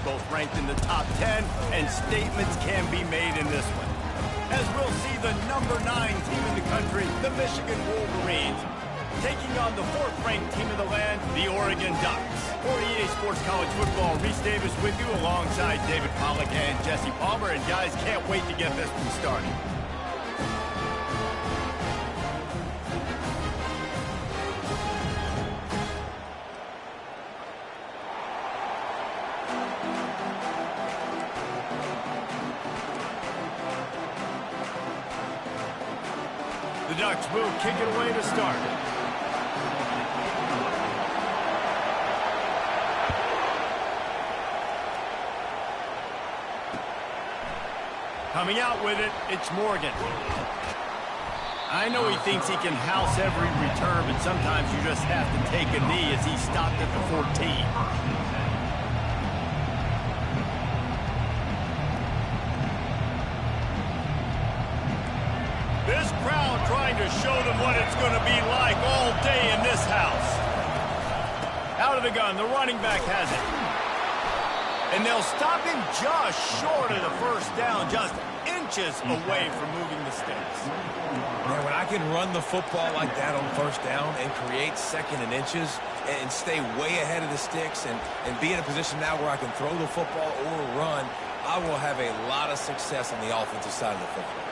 both ranked in the top 10, and statements can be made in this one. As we'll see the number 9 team in the country, the Michigan Wolverines, taking on the 4th-ranked team of the land, the Oregon Ducks. For EA Sports College Football, Reese Davis with you alongside David Pollack and Jesse Palmer. And guys, can't wait to get this one started. The Ducks will kick it away to start. Coming out with it, it's Morgan. I know he thinks he can house every return, but sometimes you just have to take a knee as he stopped at the 14. This crowd trying to show them what it's going to be like all day in this house. Out of the gun, the running back has it. And they'll stop him just short of the first down, just inches away from moving the sticks. Man, when I can run the football like that on first down and create second and inches and stay way ahead of the sticks and be in a position now where I can throw the football or run, I will have a lot of success on the offensive side of the football.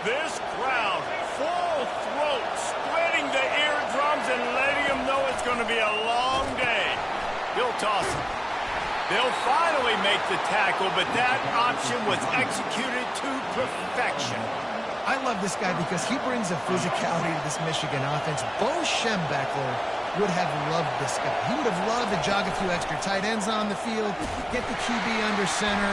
This crowd, full throat, spreading the eardrums and letting them know it's going to be a long day. He'll toss it. They'll finally make the tackle, but that option was executed to perfection. I love this guy because he brings a physicality to this Michigan offense. Bo Schembechler would have loved this guy. He would have loved to jog a few extra tight ends on the field, get the QB under center,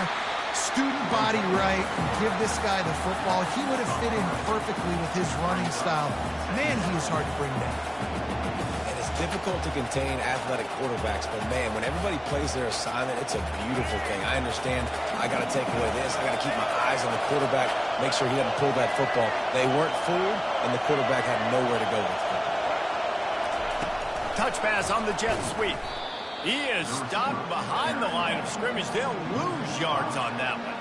student body right, and give this guy the football. He would have fit in perfectly with his running style. Man, he is hard to bring down. And it's difficult to contain athletic quarterbacks, but man, when everybody plays their assignment, it's a beautiful thing. I understand I got to take away this. I got to keep my eyes on the quarterback, make sure he doesn't pull that football. They weren't fooled, and the quarterback had nowhere to go with it. Touch pass on the jet sweep. He is stopped behind the line of scrimmage. They'll lose yards on that one.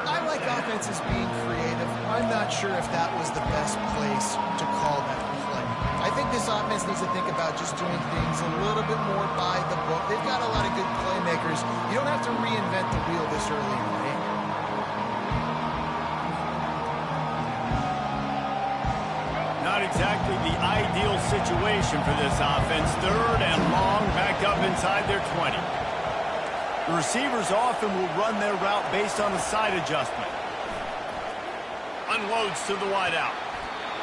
I like offenses being creative. I'm not sure if that was the best place to call that play. I think this offense needs to think about just doing things a little bit more by the book. They've got a lot of good playmakers. You don't have to reinvent the wheel this early in the game. Not exactly the ideal situation for this offense. 3rd and long, back up inside their 20. The receivers often will run their route based on a side adjustment. Unloads to the wideout.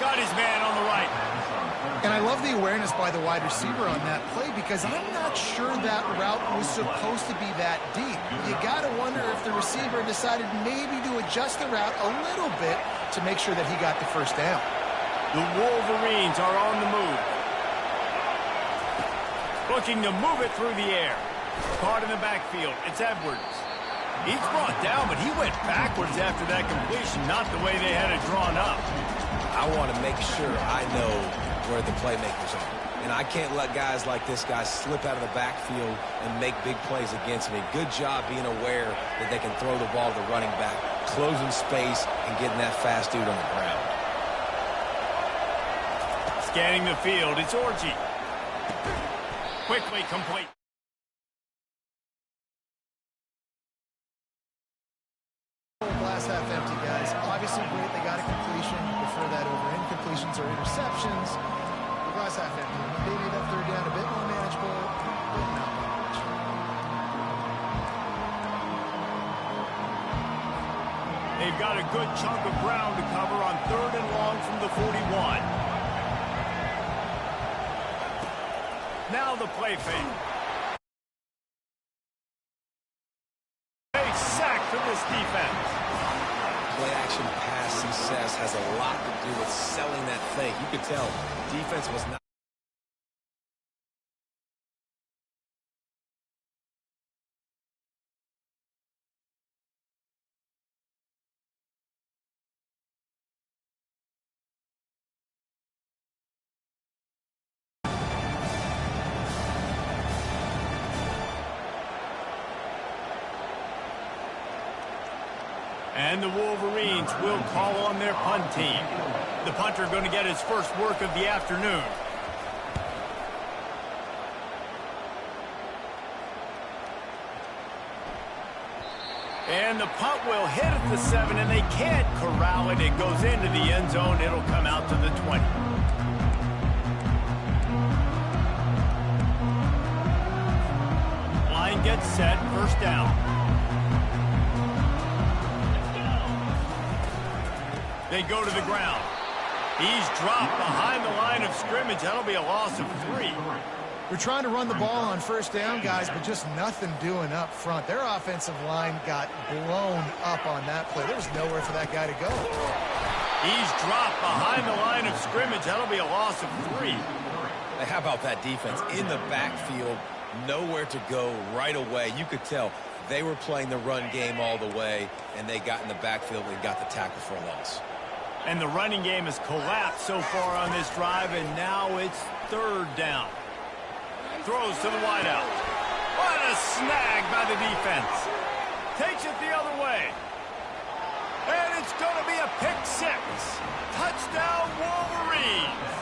Got his man on the right. And I love the awareness by the wide receiver on that play because I'm not sure that route was supposed to be that deep. You got to wonder if the receiver decided maybe to adjust the route a little bit to make sure that he got the first down. The Wolverines are on the move. Looking to move it through the air. Caught in the backfield. It's Edwards. He's brought down, but he went backwards after that completion, not the way they had it drawn up. I want to make sure I know where the playmakers are. And I can't let guys like this guy slip out of the backfield and make big plays against me. Good job being aware that they can throw the ball to the running back, closing space, and getting that fast dude on the ground. Scanning the field, it's Orji. Quickly complete. Glass half empty, guys. Obviously great, they got a completion. Prefer that over incompletions or interceptions. The glass half empty. They made that 3rd down a bit more manageable, but not much. They've got a good chunk of ground to cover on 3rd and long from the 41. Now the play fake. A sack for this defense. Play-action pass success has a lot to do with selling that fake. You could tell defense was not. And the Wolverines will call on their punt team. The punter going to get his first work of the afternoon. And the punt will hit at the 7, and they can't corral it. It goes into the end zone. It'll come out to the 20. Line gets set, first down. They go to the ground. He's dropped behind the line of scrimmage. That'll be a loss of 3. We're trying to run the ball on first down, guys, but just nothing doing up front. Their offensive line got blown up on that play. There was nowhere for that guy to go. He's dropped behind the line of scrimmage. That'll be a loss of 3. How about that defense in the backfield? Nowhere to go right away. You could tell they were playing the run game all the way, and they got in the backfield and got the tackle for a loss. And the running game has collapsed so far on this drive, and now it's third down. Throws to the wideout. What a snag by the defense. Takes it the other way. And it's going to be a pick-6. Touchdown, Wolverines.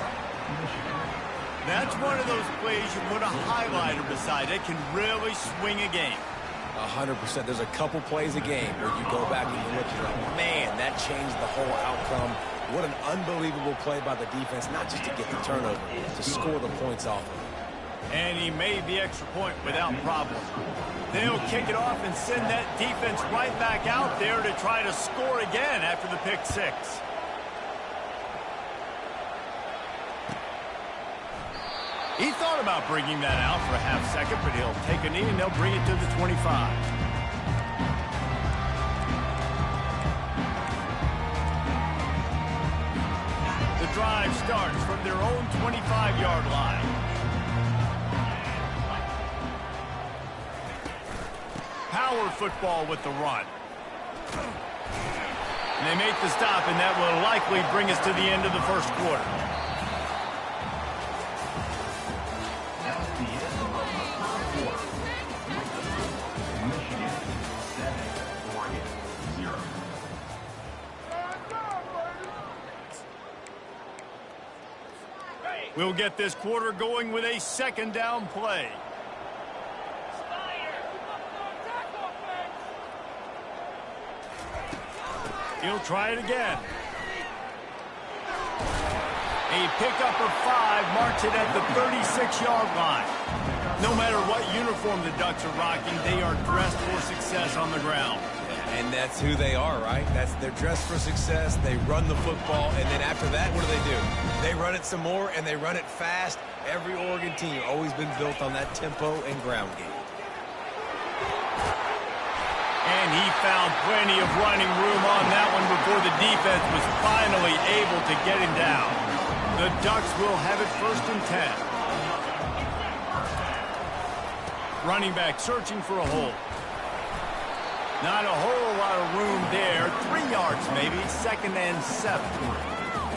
That's one of those plays you put a highlighter beside. It can really swing a game. 100%. There's a couple plays a game where you go back and you look and you're like, man, that changed the whole outcome. What an unbelievable play by the defense, not just to get the turnover, to score the points off of it. And he made the extra point without problem. They'll kick it off and send that defense right back out there to try to score again after the pick-6. He thought about bringing that out for a half second, but he'll take a knee and they'll bring it to the 25. The drive starts from their own 25-yard line. Power football with the run. And they make the stop, and that will likely bring us to the end of the first quarter. We'll get this quarter going with a second down play. He'll try it again. A pickup of 5 marks it at the 36-yard line. No matter what uniform the Ducks are rocking, they are dressed for success on the ground. And that's who they are, right? They're dressed for success. They run the football, and then after that, what do? They run it some more, and they run it fast. Every Oregon team always been built on that tempo and ground game. And he found plenty of running room on that one before the defense was finally able to get him down. The Ducks will have it first and 10. Running back searching for a hole. Not a whole lot of room there. 3 yards maybe, second and 7.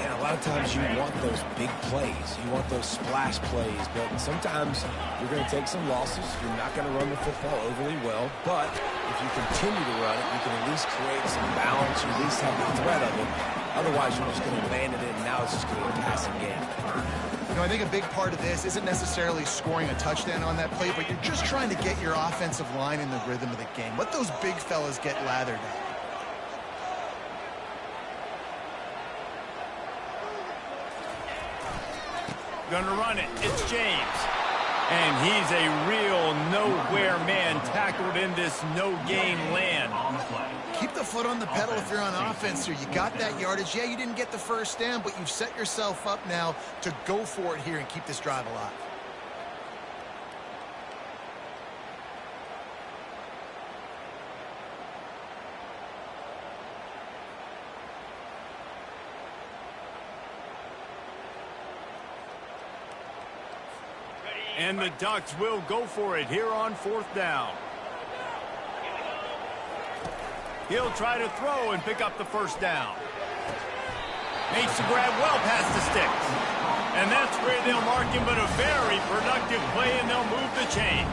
Yeah, a lot of times you want those big plays. You want those splash plays, but sometimes you're going to take some losses. You're not going to run the football overly well, but if you continue to run it, you can at least create some balance. You at least have the threat of it. Otherwise, you're just going to abandon it, and now it's just going to be a passing game. You know, I think a big part of this isn't necessarily scoring a touchdown on that play, but you're just trying to get your offensive line in the rhythm of the game. Let those big fellas get lathered up. Gonna run it. It's James. And he's a real nowhere man tackled in this no-gain land. Keep the foot on the pedal if you're on offense here. You got that yardage. Yeah, you didn't get the first down, but you've set yourself up now to go for it here and keep this drive alive. And the Ducks will go for it here on fourth down. He'll try to throw and pick up the first down. Makes the grab well past the sticks. And that's where they'll mark him, but a very productive play, and they'll move the chains.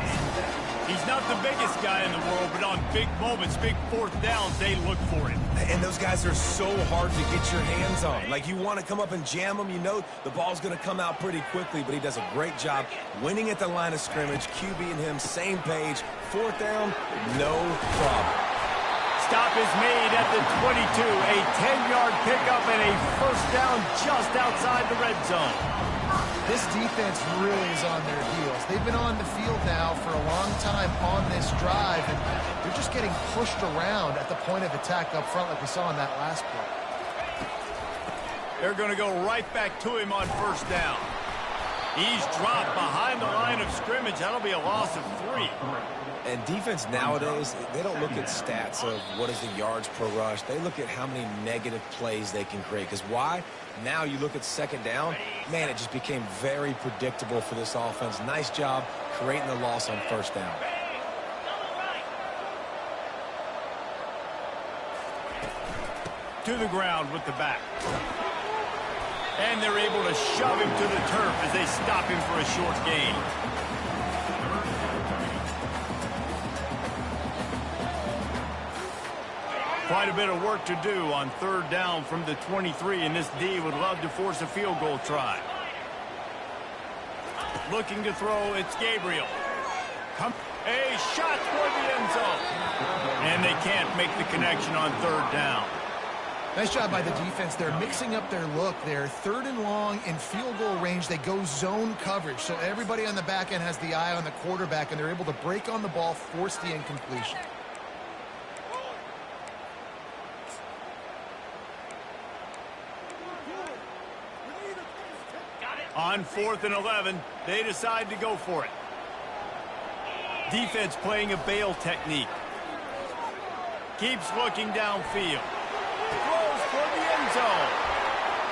He's not the biggest guy in the world, but on big moments, big fourth downs, they look for him. And those guys are so hard to get your hands on. Like, you want to come up and jam them. You know the ball's going to come out pretty quickly, but he does a great job winning at the line of scrimmage. QB and him, same page. Fourth down, no problem. Stop is made at the 22. A 10-yard pickup and a first down just outside the red zone. This defense really is on their heels. They've been on the field now for a long time on this drive, and they're just getting pushed around at the point of attack up front like we saw in that last play. They're going to go right back to him on first down. He's dropped behind the line of scrimmage. That'll be a loss of 3. And defense nowadays, they don't look at stats of what is the yards per rush. They look at how many negative plays they can create. Because why? Now you look at second down, man, it just became very predictable for this offense. Nice job creating the loss on first down. To the ground with the back. And they're able to shove him to the turf as they stop him for a short gain. Quite a bit of work to do on third down from the 23, and this D would love to force a field goal try. Looking to throw, it's Gabriel. A shot toward the end zone. And they can't make the connection on third down. Nice job by the defense. They're mixing up their look. They're third and long in field goal range. They go zone coverage, so everybody on the back end has the eye on the quarterback, and they're able to break on the ball, force the incompletion. On 4th and 11, they decide to go for it. Defense playing a bail technique. Keeps looking downfield. Throws for the end zone.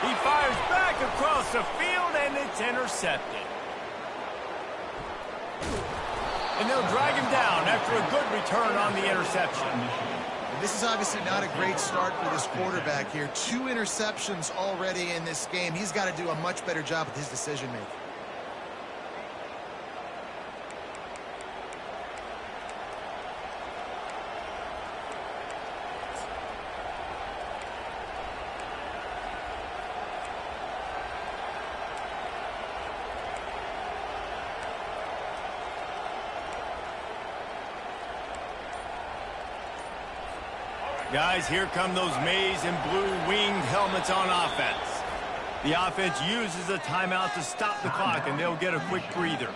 He fires back across the field, and it's intercepted. And they'll drag him down after a good return on the interception. This is obviously not a great start for this quarterback here. 2 interceptions already in this game. He's got to do a much better job with his decision-making. Guys, here come those maize and blue winged helmets on offense. The offense uses a timeout to stop the clock, and they'll get a quick breather.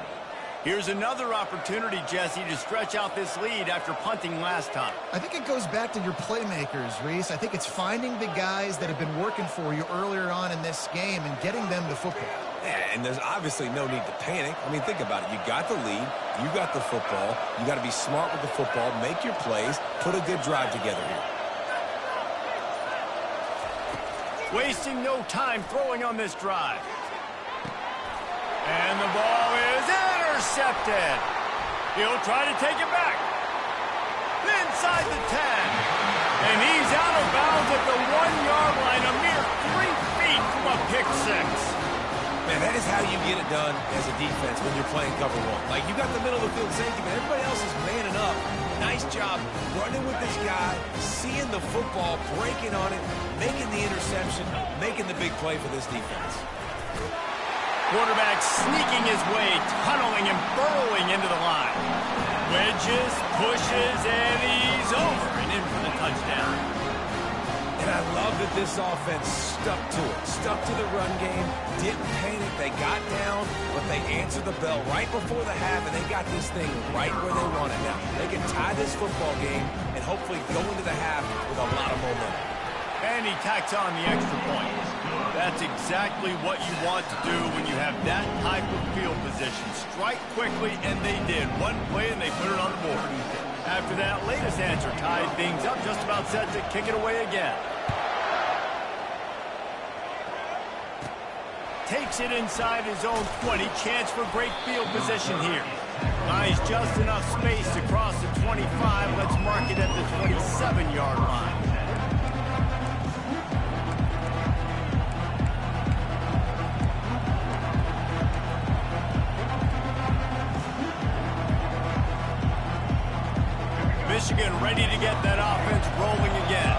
Here's another opportunity, Jesse, to stretch out this lead after punting last time. I think it goes back to your playmakers, Reese. I think it's finding the guys that have been working for you earlier on in this game and getting them the football. Yeah, and there's obviously no need to panic. I mean, think about it. You got the lead. You got the football. You got to be smart with the football, make your plays, put a good drive together here. Wasting no time throwing on this drive. And the ball is intercepted. He'll try to take it back. Inside the 10. And he's out of bounds at the 1-yard line, a mere 3 feet from a pick six. Man, that is how you get it done as a defense when you're playing cover one. Like, you got the middle of the field safety, but everybody else is manning up. Nice job running with this guy, seeing the football, breaking on it, making the interception, making the big play for this defense. Quarterback sneaking his way, tunneling and burrowing into the line. Wedges, pushes, and he's over and in for the touchdown. And I love that this offense stuck to it, stuck to the run game, didn't panic, they got down, but they answered the bell right before the half, and they got this thing right where they want it now. They can tie this football game and hopefully go into the half with a lot of momentum. And he tacks on the extra point. That's exactly what you want to do when you have that type of field position. Strike quickly, and they did. One play, and they put it on the board. After that latest answer tied things up, just about set to kick it away again. Takes it inside his own 20. Chance for great field position here. Buys just enough space to cross the 25. Let's mark it at the 27-yard line. Michigan ready to get that offense rolling again.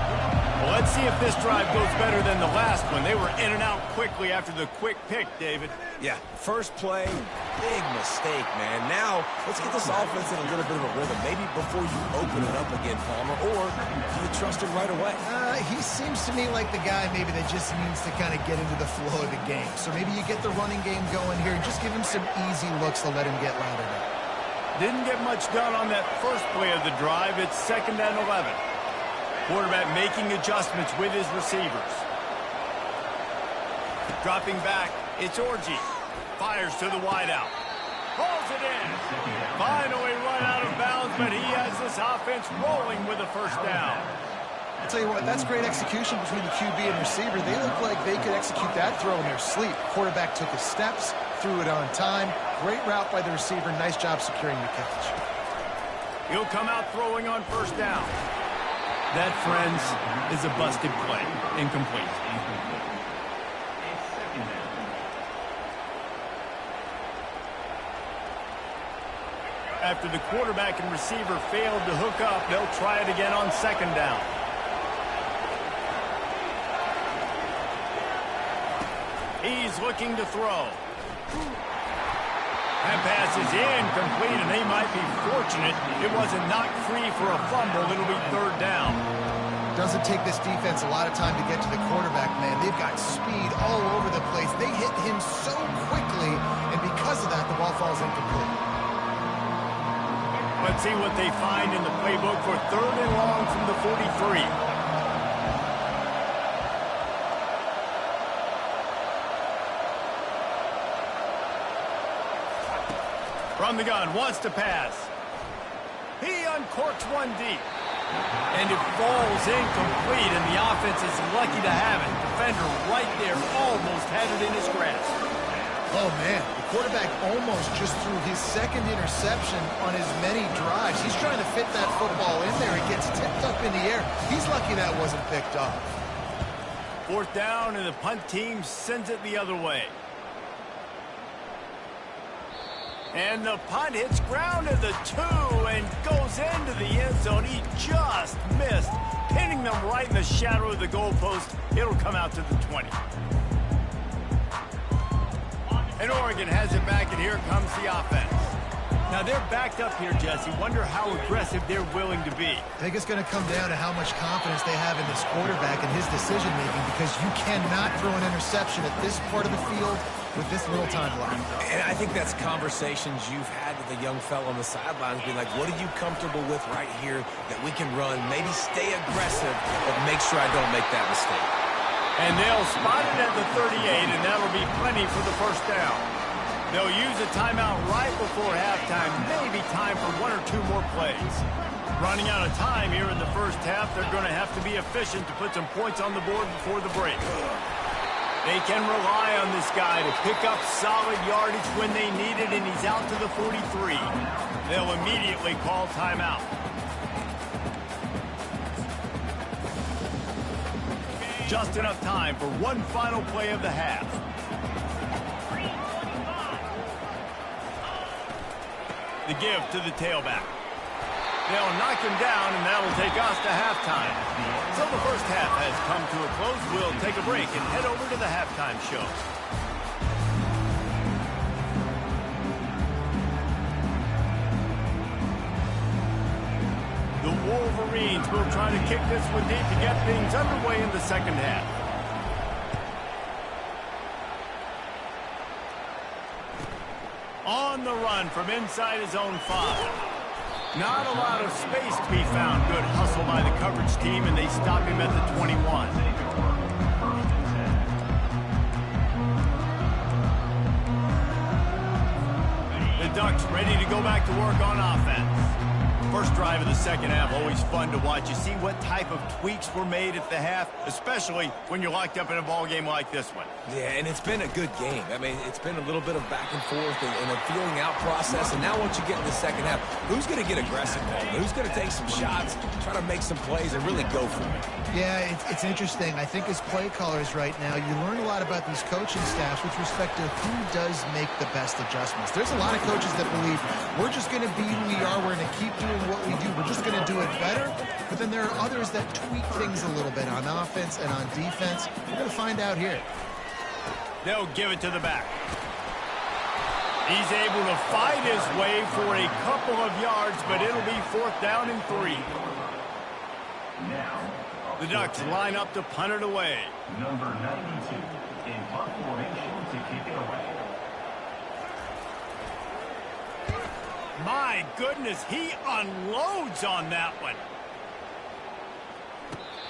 Well, let's see if this drive goes better than the last one. They were in and out quickly after the quick pick, David. Yeah, first play, big mistake, man. Now, let's get this offense in a little bit of a rhythm. Maybe before you open it up again, Palmer, or do you trust him right away? He seems to me like the guy maybe that just needs to kind of get into the flow of the game. So maybe you get the running game going here and just give him some easy looks to let him get routed up. Didn't get much done on that first play of the drive. It's 2nd and 11. Quarterback making adjustments with his receivers. Dropping back, it's Orji. Fires to the wideout. Pulls it in. Finally run out of bounds, but he has this offense rolling with a first down. I'll tell you what, that's great execution between the QB and receiver. They look like they could execute that throw in their sleep. Quarterback took his steps, threw it on time. Great route by the receiver. Nice job securing the catch. He'll come out throwing on first down. That, friends, is a busted play. Incomplete. After the quarterback and receiver failed to hook up, they'll try it again on 2nd down. He's looking to throw. That pass is incomplete, and they might be fortunate it wasn't knocked free for a fumble. It'll be 3rd down. Doesn't take this defense a lot of time to get to the quarterback, man. They've got speed all over the place. They hit him so quickly, and because of that, the ball falls incomplete. Let's see what they find in the playbook for 3rd and long from the 43. From the gun, wants to pass. He uncorks one deep. And it falls incomplete, and the offense is lucky to have it. Defender right there almost had it in his grasp. Oh, man, the quarterback almost just threw his 2nd interception on as many drives. He's trying to fit that football in there. It gets tipped up in the air. He's lucky that wasn't picked up. 4th down, and the punt team sends it the other way. And the punt hits ground at the 2 and goes into the end zone. He just missed, pinning them right in the shadow of the goalpost. It'll come out to the 20. And Oregon has it back, and here comes the offense. Now they're backed up here, Jesse. Wonder how aggressive they're willing to be. I think it's going to come down to how much confidence they have in this quarterback and his decision-making, because you cannot throw an interception at this part of the field with this little time left. And I think that's conversations you've had with the young fellow on the sidelines, being like, what are you comfortable with right here that we can run? Maybe stay aggressive, but make sure I don't make that mistake. And they'll spot it at the 38, and that'll be plenty for the first down. They'll use a timeout right before halftime, maybe time for 1 or 2 more plays. Running out of time here in the first half, they're going to have to be efficient to put some points on the board before the break. They can rely on this guy to pick up solid yardage when they need it, and he's out to the 43. They'll immediately call timeout. Just enough time for one final play of the half. The give to the tailback. They'll knock him down, and that'll take us to halftime. So the first half has come to a close. We'll take a break and head over to the halftime show. The Wolverines will try to kick this one deep to get things underway in the second half. On the run from inside his own 5. Not a lot of space to be found. Good hustle by the coverage team, and they stop him at the 21. The Ducks ready to go back to work on offense. First drive of the second half, always fun to watch. You see what type of tweaks were made at the half, especially when you're locked up in a ball game like this one. Yeah, and it's been a good game. I mean, it's been a little bit of back and forth and a feeling out process. And now once you get in the second half, who's going to get aggressive, man? Who's going to take some shots, try to make some plays, and really go for it? Yeah, it's interesting. I think as play callers right now, you learn a lot about these coaching staffs with respect to who does make the best adjustments. There's a lot of coaches that believe we're just going to be who we are. We're going to keep doing what we do. We're just going to do it better. But then there are others that tweak things a little bit on offense and on defense. We're going to find out here. They'll give it to the back. He's able to fight his way for a couple of yards, but it'll be 4th down and 3. The Ducks line up to punt it away. Number 92 in punt formation to kick it away. My goodness, he unloads on that one.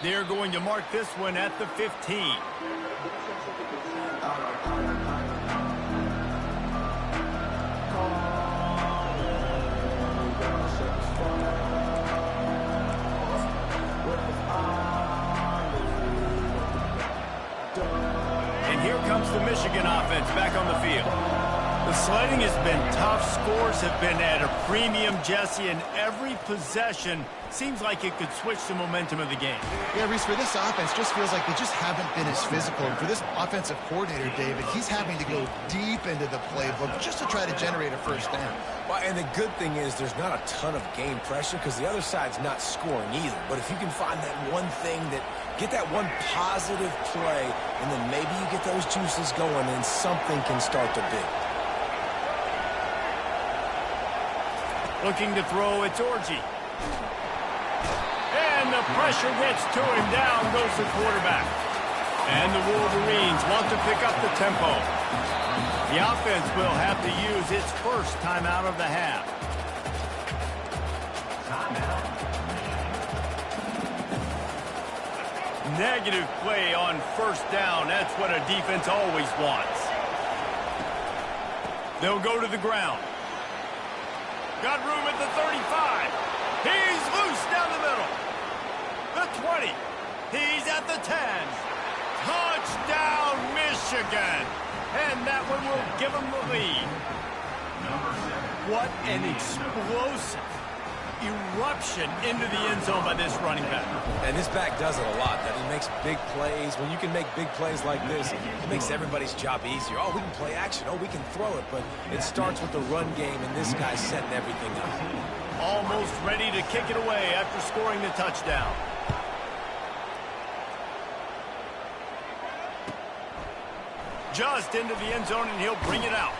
They're going to mark this one at the 15. And here comes the Michigan offense back on the field. The sledding has been tough. Scores have been at a premium, Jesse, and every possession seems like it could switch the momentum of the game. Yeah, Reese, for this offense, just feels like they just haven't been as physical. And for this offensive coordinator, David, he's having to go deep into the playbook just to try to generate a first down. Well, and the good thing is there's not a ton of game pressure because the other side's not scoring either. But if you can find that one thing that get that one positive play, and then maybe you get those juices going, and something can start to build. Looking to throw, it's Orji. And the pressure gets to him. Down goes the quarterback. And the Wolverines want to pick up the tempo. The offense will have to use its first timeout of the half. Negative play on first down. That's what a defense always wants. They'll go to the ground. Got room at the 35. He's loose down the middle. The 20. He's at the 10. Touchdown, Michigan. And that one will give them the lead. What an explosive eruption into the end zone by this running back. And this back does it a lot. That he makes big plays. When you can make big plays like this, it makes everybody's job easier. Oh, we can play action. Oh, we can throw it. But it starts with the run game, and this guy's setting everything up. Almost ready to kick it away after scoring the touchdown. Just into the end zone, and he'll bring it out.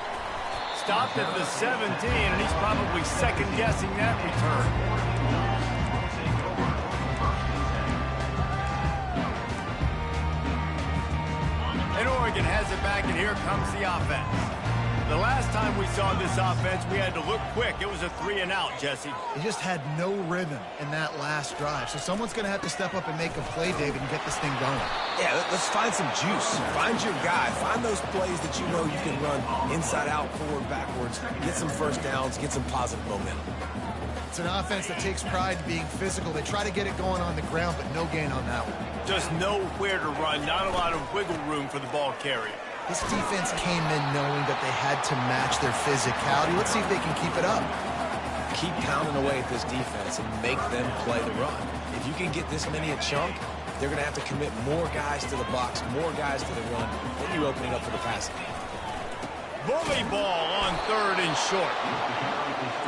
Stopped at the 17, and he's probably second-guessing that return. And Oregon has it back, and here comes the offense. The last time we saw this offense, we had to look quick. It was a 3-and-out, Jesse. He just had no rhythm in that last drive. So someone's going to have to step up and make a play, David, and get this thing going. Yeah, let's find some juice. Find your guy. Find those plays that you know you can run inside out, forward, backwards. Get some first downs. Get some positive momentum. It's an offense that takes pride in being physical. They try to get it going on the ground, but no gain on that one. Just nowhere to run. Not a lot of wiggle room for the ball carrier. This defense came in knowing that they had to match their physicality. Let's see if they can keep it up. Keep pounding away at this defense and make them play the run. If you can get this many a chunk, they're going to have to commit more guys to the box, more guys to the run, then you open it up for the passing game. Bully ball on 3rd and short.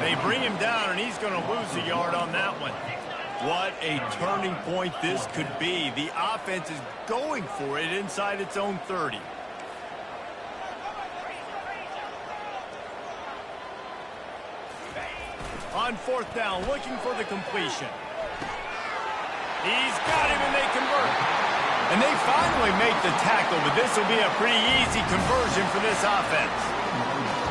They bring him down, and he's going to lose a yard on that one. What a turning point this could be. The offense is going for it inside its own 30. On 4th down, looking for the completion. He's got him, and they convert. And they finally make the tackle, but this will be a pretty easy conversion for this offense.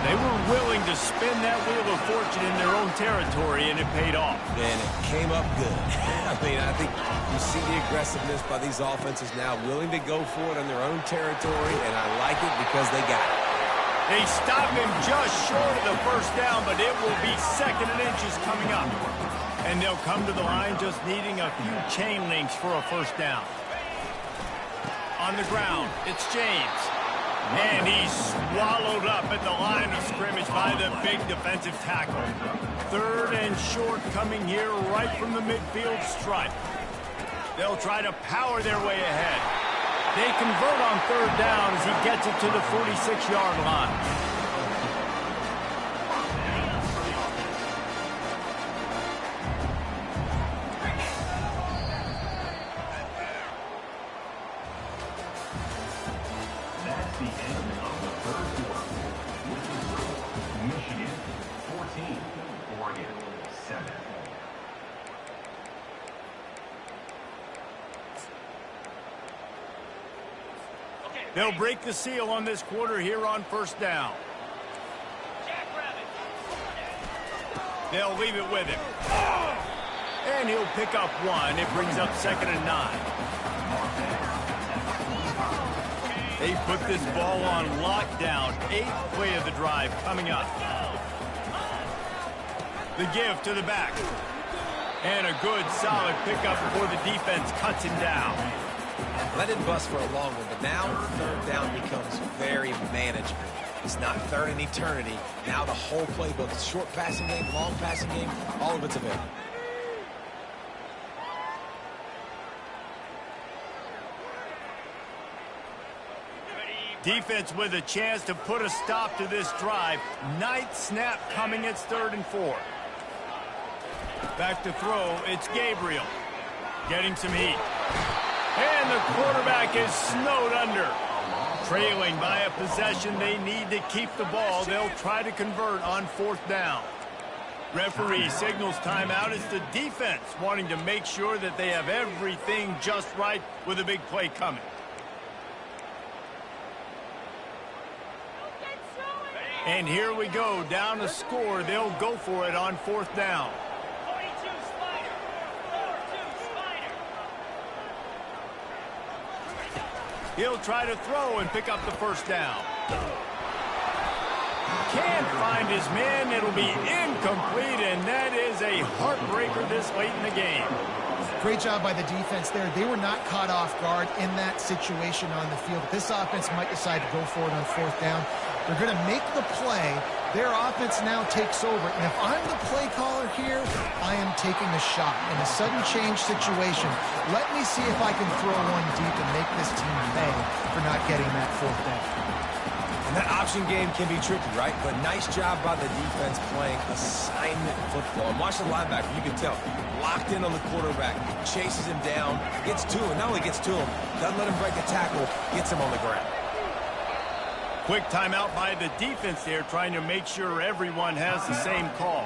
They were willing to spin that wheel of fortune in their own territory, and it paid off. And it came up good. I mean, I think you see the aggressiveness by these offenses now, willing to go for it in their own territory, and I like it because they got it. They stop him just short of the first down, but it will be 2nd and inches coming up. And they'll come to the line just needing a few chain links for a first down. On the ground, it's James. And he's swallowed up at the line of scrimmage by the big defensive tackle. 3rd and short coming here right from the midfield stripe. They'll try to power their way ahead. They convert on 3rd down as he gets it to the 46-yard line. They'll break the seal on this quarter here on first down. They'll leave it with him. And he'll pick up one. It brings up 2nd and 9. They put this ball on lockdown. 8th play of the drive coming up. The give to the back. And a good, solid pickup before the defense cuts him down. That didn't bust for a long one, but now 3rd down becomes very manageable. It's not 3rd in eternity. Now the whole playbook, short passing game, long passing game, all of it's available. Defense with a chance to put a stop to this drive. 9th snap coming. It's 3rd and 4. Back to throw. It's Gabriel. Getting some heat. And the quarterback is snowed under. Trailing by a possession, they need to keep the ball. They'll try to convert on 4th down. Referee signals timeout. It's the defense wanting to make sure that they have everything just right with a big play coming. And here we go, down to score. They'll go for it on 4th down. He'll try to throw and pick up the 1st down. Can't find his man. It'll be incomplete, and that is a heartbreaker this late in the game. Great job by the defense there. They were not caught off guard in that situation on the field. This offense might decide to go for it on 4th down. They're going to make the play. Their offense now takes over. And if I'm the play caller here, I am taking a shot. In a sudden change situation, let me see if I can throw one deep and make this team pay for not getting that 4th down. And that option game can be tricky, right? But nice job by the defense playing assignment football. And watch the linebacker, you can tell. Locked in on the quarterback, chases him down, gets to him. Not only gets to him, doesn't let him break the tackle, gets him on the ground. Quick timeout by the defense there, trying to make sure everyone has the same call.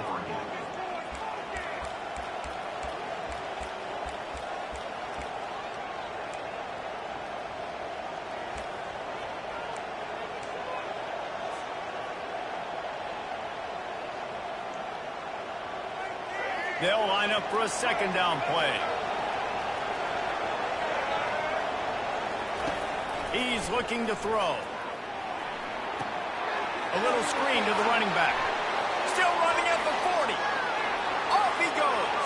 They'll line up for a 2nd down play. He's looking to throw. A little screen to the running back. Still running at the 40. Off he goes.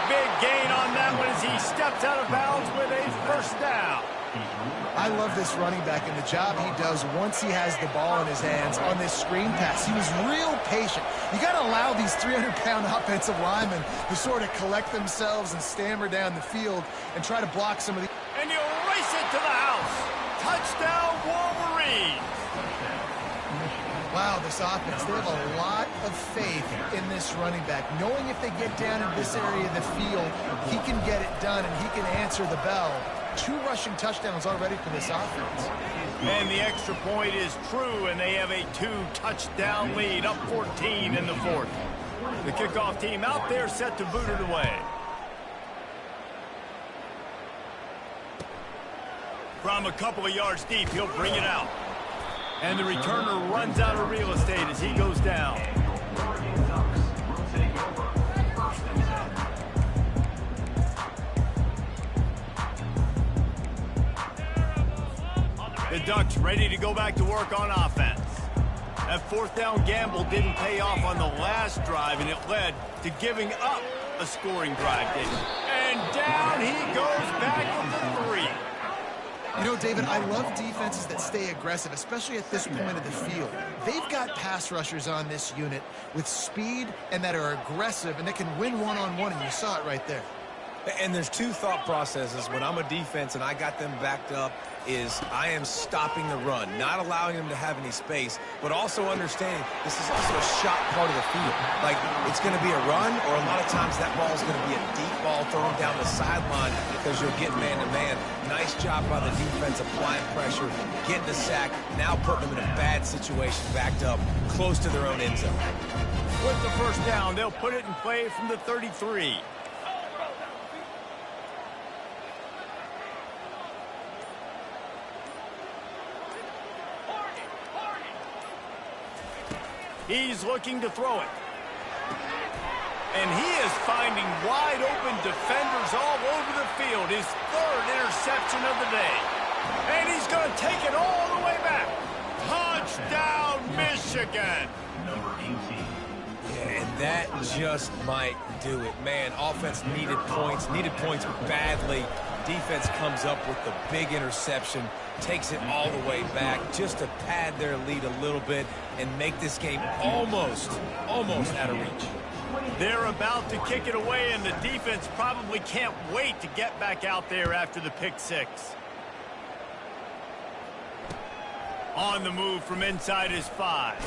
Big gain on that one as he steps out of bounds with a 1st down. I love this running back and the job he does once he has the ball in his hands on this screen pass. He was real patient. You got to allow these 300-pound offensive linemen to sort of collect themselves and stammer down the field and try to block some of the... And he'll race it to the house. Touchdown, Wolverine. Wow, this offense, they have a lot of faith in this running back. Knowing if they get down in this area of the field, he can get it done and he can answer the bell. 2 rushing touchdowns already for this offense. And the extra point is true, and they have a 2-touchdown lead, up 14 in the 4th. The kickoff team out there set to boot it away. From a couple of yards deep, he'll bring it out. And the returner runs out of real estate as he goes down. The Ducks ready to go back to work on offense. That 4th down gamble didn't pay off on the last drive, and it led to giving up a scoring drive, David. And down he goes back at the 3. You know, David, I love defenses that stay aggressive, especially at this point of the field. They've got pass rushers on this unit with speed and that are aggressive and that can win one-on-one, and you saw it right there. And there's 2 thought processes when I'm a defense and I got them backed up is I am stopping the run, not allowing them to have any space, but also understanding this is also a shot part of the field. Like, it's going to be a run, or a lot of times that ball is going to be a deep ball thrown down the sideline because you'll get man-to-man. Nice job by the defense applying pressure, getting the sack, now putting them in a bad situation, backed up, close to their own end zone. With the 1st down, they'll put it in play from the 33. He's looking to throw it. And he is finding wide open defenders all over the field. His third interception of the day. And he's going to take it all the way back. Touchdown, Michigan. Number 18. Yeah, and that just might do it. Man, offense needed points badly. Defense comes up with the big interception, takes it all the way back just to pad their lead a little bit and make this game almost out of reach. They're about to kick it away, and the defense probably can't wait to get back out there after the pick six. On the move from inside his 5.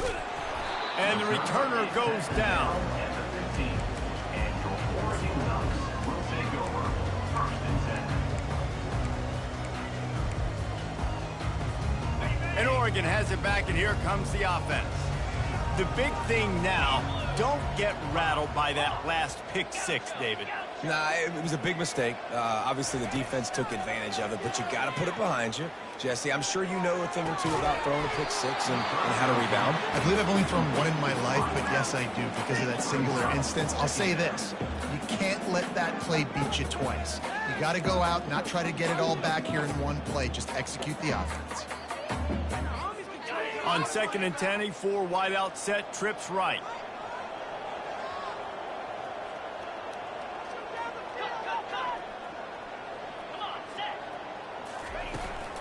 And the returner goes down. At the 15. And your Oregon Ducks will take over 1st and 10. And Oregon has it back, and here comes the offense. The big thing now, don't get rattled by that last pick six, David. Nah, it was a big mistake. Obviously, the defense took advantage of it, but you got to put it behind you. Jesse, I'm sure you know a thing or two about throwing a pick six and how to rebound. I believe I've only thrown one in my life, but yes, I do because of that singular instance. I'll say this. You can't let that play beat you twice. You got to go out, not try to get it all back here in one play. Just execute the offense. On 2nd and 10, a 4 wide out set, trips right.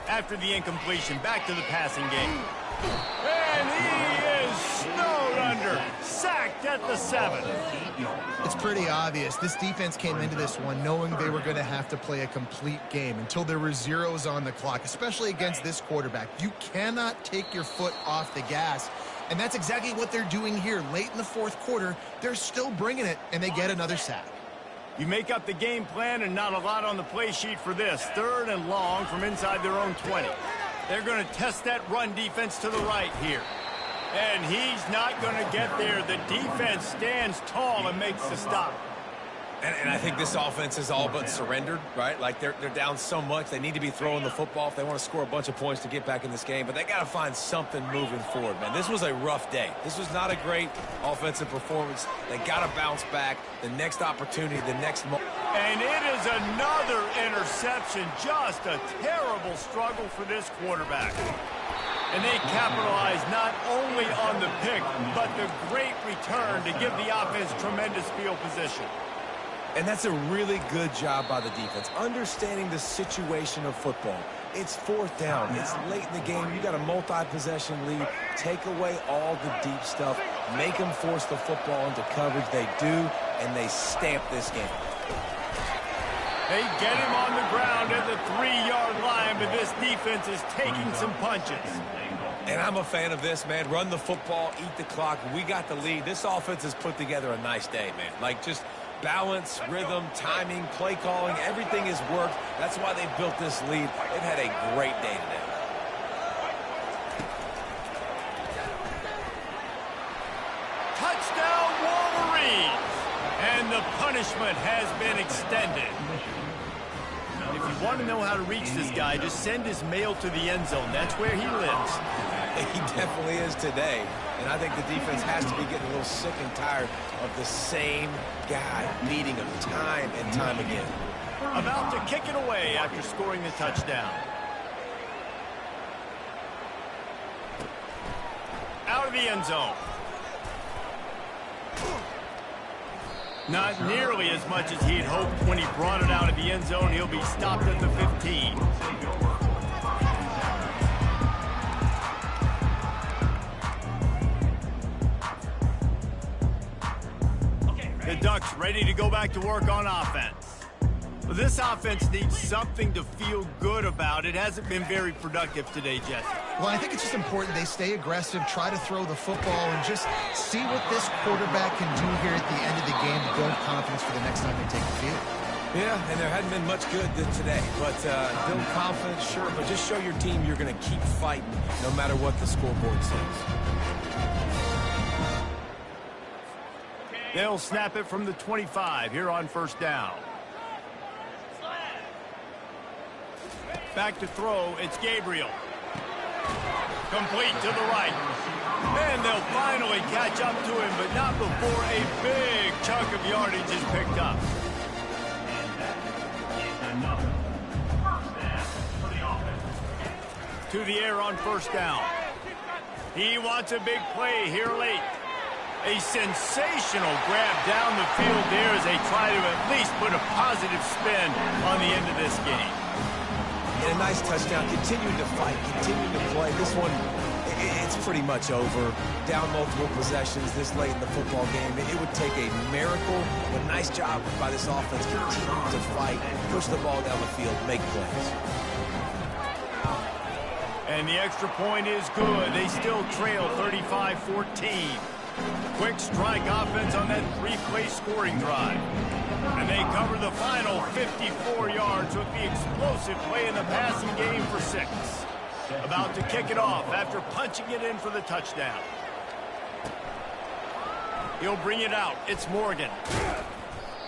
After the incompletion, back to the passing game. And he is snowed under, sacked at the 7. It's pretty obvious. This defense came into this one knowing they were going to have to play a complete game until there were zeros on the clock, especially against this quarterback. You cannot take your foot off the gas, and that's exactly what they're doing here. Late in the 4th quarter, they're still bringing it, and they get another sack. You make up the game plan and not a lot on the play sheet for this. 3rd and long from inside their own 20. They're going to test that run defense to the right here. And he's not going to get there. The defense stands tall and makes the stop. And I think this offense is all but surrendered, right? Like they're down so much, they need to be throwing the football if they want to score a bunch of points to get back in this game. But they got to find something moving forward, man. This was a rough day. This was not a great offensive performance. They got to bounce back. The next opportunity, the next moment. And it is another interception. Just a terrible struggle for this quarterback. And they capitalize not only on the pick, but the great return to give the offense tremendous field position. And that's a really good job by the defense, understanding the situation of football. It's 4th down. It's late in the game. You got a multi-possession lead. Take away all the deep stuff. Make them force the football into coverage. They do, and they stamp this game. They get him on the ground at the 3-yard line, but this defense is taking some punches. And I'm a fan of this, man. Run the football, eat the clock. We got the lead. This offense has put together a nice day, man. Like, just balance, rhythm, timing, play calling, everything has worked. That's why they built this lead. They've had a great day today. Touchdown, Wolverines! And the punishment has been extended. If you want to know how to reach this guy, just send his mail to the end zone. That's where he lives. He definitely is today. And I think the defense has to be getting a little sick and tired of the same guy beating him time and time again. About to kick it away after scoring the touchdown. Out of the end zone. Not nearly as much as he'd hoped when he brought it out of the end zone. He'll be stopped at the 15. The Ducks ready to go back to work on offense. This offense needs something to feel good about. It hasn't been very productive today, Jesse. Well, I think it's just important they stay aggressive, try to throw the football, and just see what this quarterback can do here at the end of the game to build confidence for the next time they take the field. Yeah, and there hadn't been much good today. But build confidence, sure, but just show your team you're going to keep fighting no matter what the scoreboard says. They'll snap it from the 25 here on 1st down. Back to throw, it's Gabriel. Complete to the right. And they'll finally catch up to him, but not before a big chunk of yardage is picked up. And that is another first down for the offense. To the air on first down. He wants a big play here late. A sensational grab down the field there as they try to at least put a positive spin on the end of this game. And a nice touchdown. Continuing to fight, continuing to play. This one, it's pretty much over. Down multiple possessions this late in the football game. It would take a miracle, but nice job by this offense continuing to fight, push the ball down the field, make plays. And the extra point is good. They still trail 35-14. Quick strike offense on that three-play scoring drive. And they cover the final 54 yards with the explosive play in the passing game for 6. About to kick it off after punching it in for the touchdown. He'll bring it out. It's Morgan.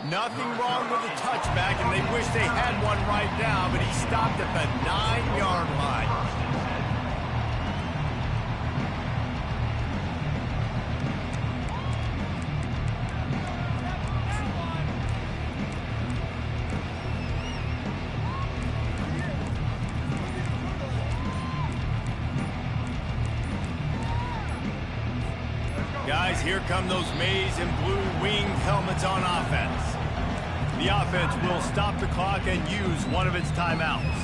Nothing wrong with the touchback, and they wish they had one right now, but he stopped at the 9-yard line. Guys, here come those maize and blue winged helmets on offense. The offense will stop the clock and use one of its timeouts.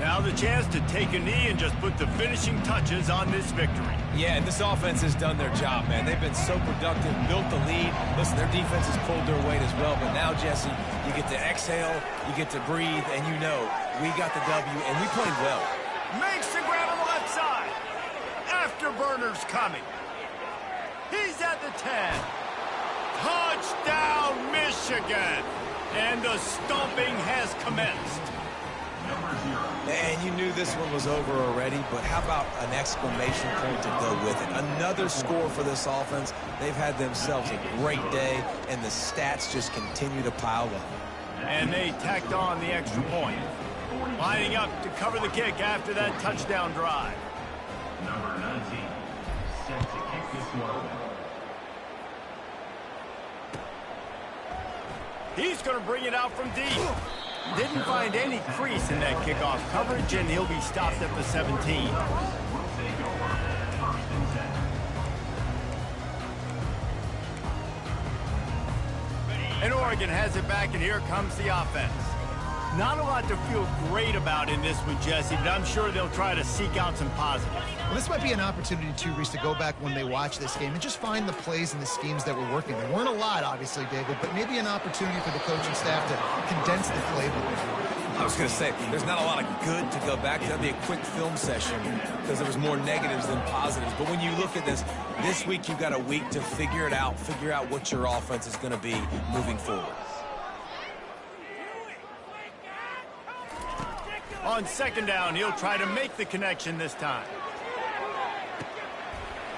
Now the chance to take a knee and just put the finishing touches on this victory. Yeah, and this offense has done their job, man. They've been so productive, built the lead. Listen, their defense has pulled their weight as well. But now, Jesse, you get to exhale, you get to breathe, and you know we got the W, and we played well. Makes the grab on the left side. Afterburners coming. He's at the 10. Touchdown, Michigan. And the stomping has commenced. And you knew this one was over already, but how about an exclamation point to go with it? Another score for this offense. They've had themselves a great day, and the stats just continue to pile up. And they tacked on the extra point. Lining up to cover the kick after that touchdown drive. Number 19, set to kick this one. He's going to bring it out from deep. Didn't find any crease in that kickoff coverage, and he'll be stopped at the 17. Will take over first and 10. And Oregon has it back, and here comes the offense. Not a lot to feel great about in this one, Jesse, but I'm sure they'll try to seek out some positives. Well, this might be an opportunity, too, Reese, to go back when they watch this game and just find the plays and the schemes that were working. There weren't a lot, obviously, David, but maybe an opportunity for the coaching staff to condense the playbook. I was going to say, there's not a lot of good to go back to. That'd be a quick film session because there was more negatives than positives. But when you look at this week you've got a week to figure it out, figure out what your offense is going to be moving forward. On second down, he'll try to make the connection this time.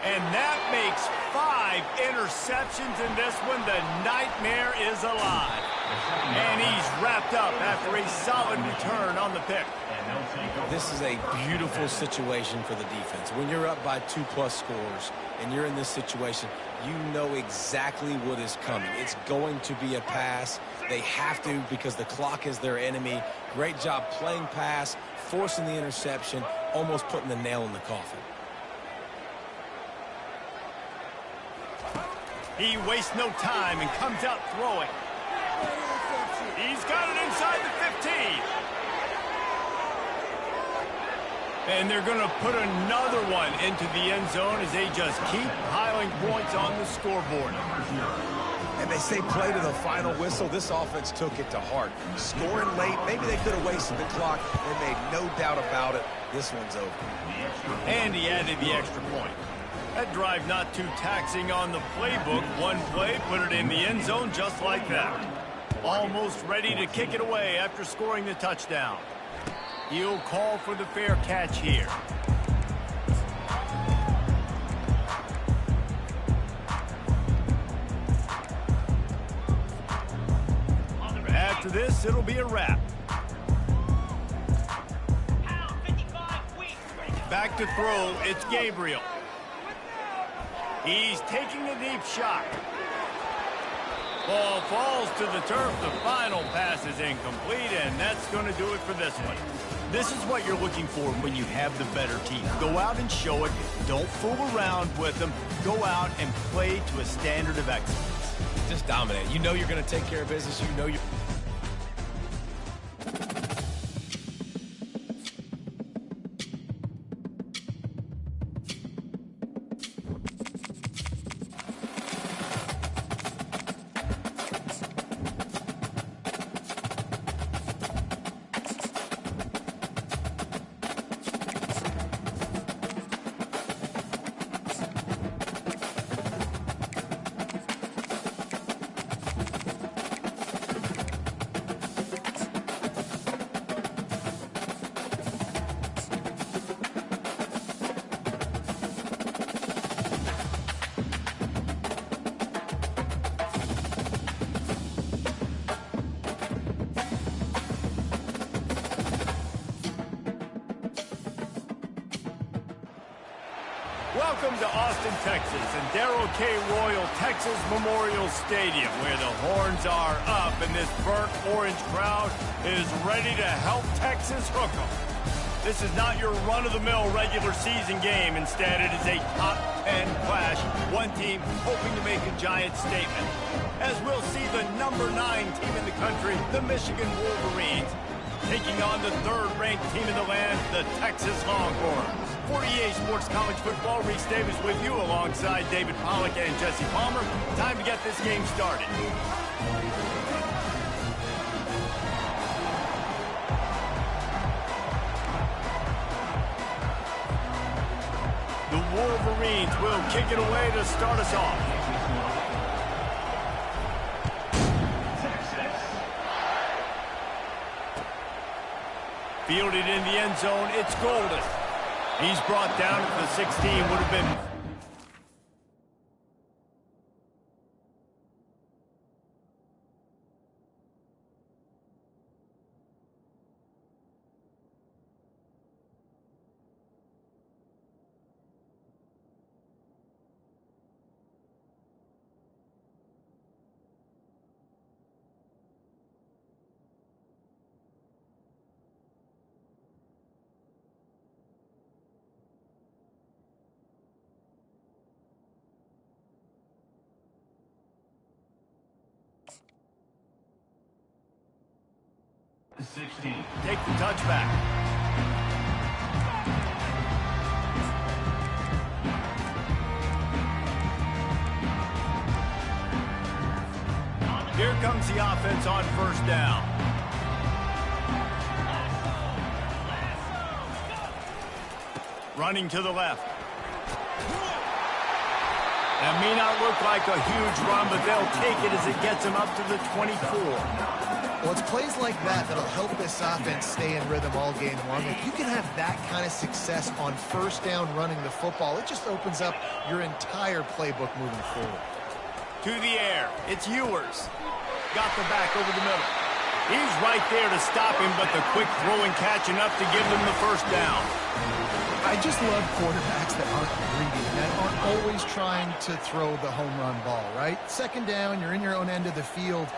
And that makes 5 interceptions in this one. The nightmare is alive. And he's wrapped up after a solid return on the pick. This is a beautiful situation for the defense. When you're up by 2+ scores and you're in this situation, you know exactly what is coming. It's going to be a pass. They have to because the clock is their enemy. Great job playing pass, forcing the interception, almost putting the nail in the coffin. He wastes no time and comes out throwing. He's got it inside the 15. And they're going to put another one into the end zone as they just keep piling points on the scoreboard. And they say play to the final whistle. This offense took it to heart. Scoring late, maybe they could have wasted the clock. They made no doubt about it. This one's over. And he added the extra point. That drive not too taxing on the playbook. One play, put it in the end zone just like that. Almost ready to kick it away after scoring the touchdown. He'll call for the fair catch here. After this, it'll be a wrap. Back to throw, it's Gabriel. He's taking a deep shot. Ball falls to the turf. The final pass is incomplete, and that's going to do it for this one. This is what you're looking for when you have the better team. Go out and show it. Don't fool around with them. Go out and play to a standard of excellence. Just dominate. You know you're going to take care of business. You know you're... Welcome to Austin, Texas, and Darrell K. Royal Texas Memorial Stadium, where the horns are up and this burnt orange crowd is ready to help Texas hook 'em. This is not your run-of-the-mill regular season game. Instead, it is a top 10 clash, one team hoping to make a giant statement. As we'll see the number 9 team in the country, the Michigan Wolverines, taking on the third-ranked team in the land, the Texas Longhorns. For EA Sports College Football, Reese Davis with you alongside David Pollack and Jesse Palmer. Time to get this game started. The Wolverines will kick it away to start us off. Fielded in the end zone, it's Golden. He's brought down at the 16, would have been... Take the touchback. Here comes the offense on first down. Running to the left. That may not look like a huge run, but they'll take it as it gets them up to the 24. Well, it's plays like that that'll help this offense stay in rhythm all game long. If you can have that kind of success on first down running the football, it just opens up your entire playbook moving forward. To the air, it's Ewers. Got the back over the middle. He's right there to stop him, but the quick throw and catch enough to give them the first down. I just love quarterbacks that aren't greedy, that aren't always trying to throw the home run ball, right? Second down, you're in your own end of the field.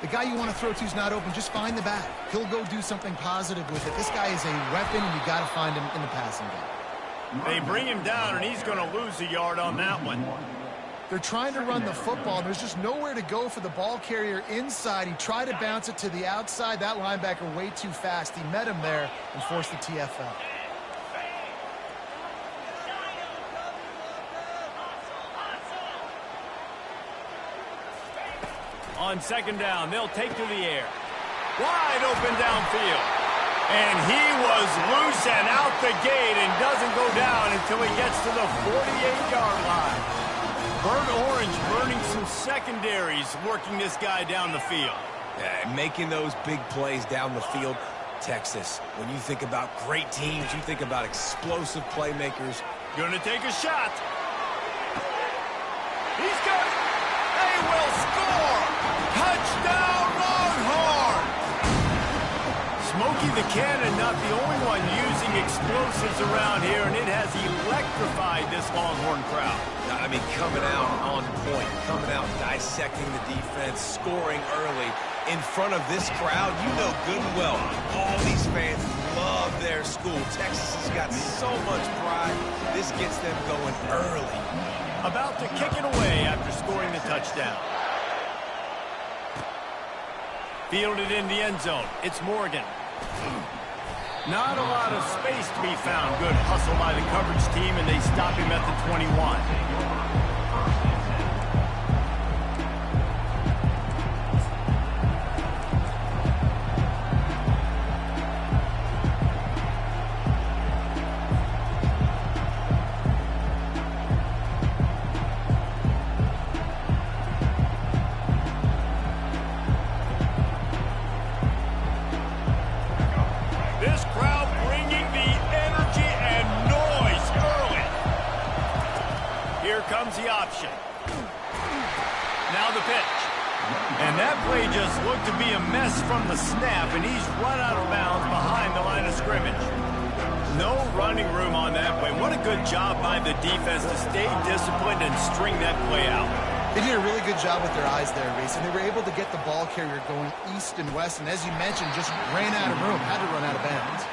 The guy you want to throw to is not open. Just find the back. He'll go do something positive with it. This guy is a weapon, and you got to find him in the passing game. They bring him down, and he's going to lose a yard on that one. They're trying to run the football. There's just nowhere to go for the ball carrier inside. He tried to bounce it to the outside. That linebacker way too fast. He met him there and forced the TFL. On second down, they'll take to the air. Wide open downfield. And he was loose and out the gate and doesn't go down until he gets to the 48-yard line. Burnt orange burning some secondaries, working this guy down the field. Yeah, making those big plays down the field. Texas, when you think about great teams, you think about explosive playmakers. Gonna take a shot. He's got it. They will score. Touchdown, Longhorn. Smoke Ricky the Cannon, not the only one using explosives around here, and it has electrified this Longhorn crowd. I mean, coming out on point, coming out dissecting the defense, scoring early in front of this crowd. You know good and well, all these fans love their school. Texas has got so much pride. This gets them going early. About to kick it away after scoring the touchdown. Fielded in the end zone. It's Morgan. Not a lot of space to be found. Good hustle by the coverage team, and they stop him at the 21. This crowd bringing the energy and noise early. Here comes the option. Now the pitch. And that play just looked to be a mess from the snap, and he's run out of bounds behind the line of scrimmage. No running room on that play. What a good job by the defense to stay disciplined and string that play out. They did a really good job with their eyes there, Reese, and they were able to get the ball carrier going east and west, and as you mentioned, just ran out of room, had to run out of bounds.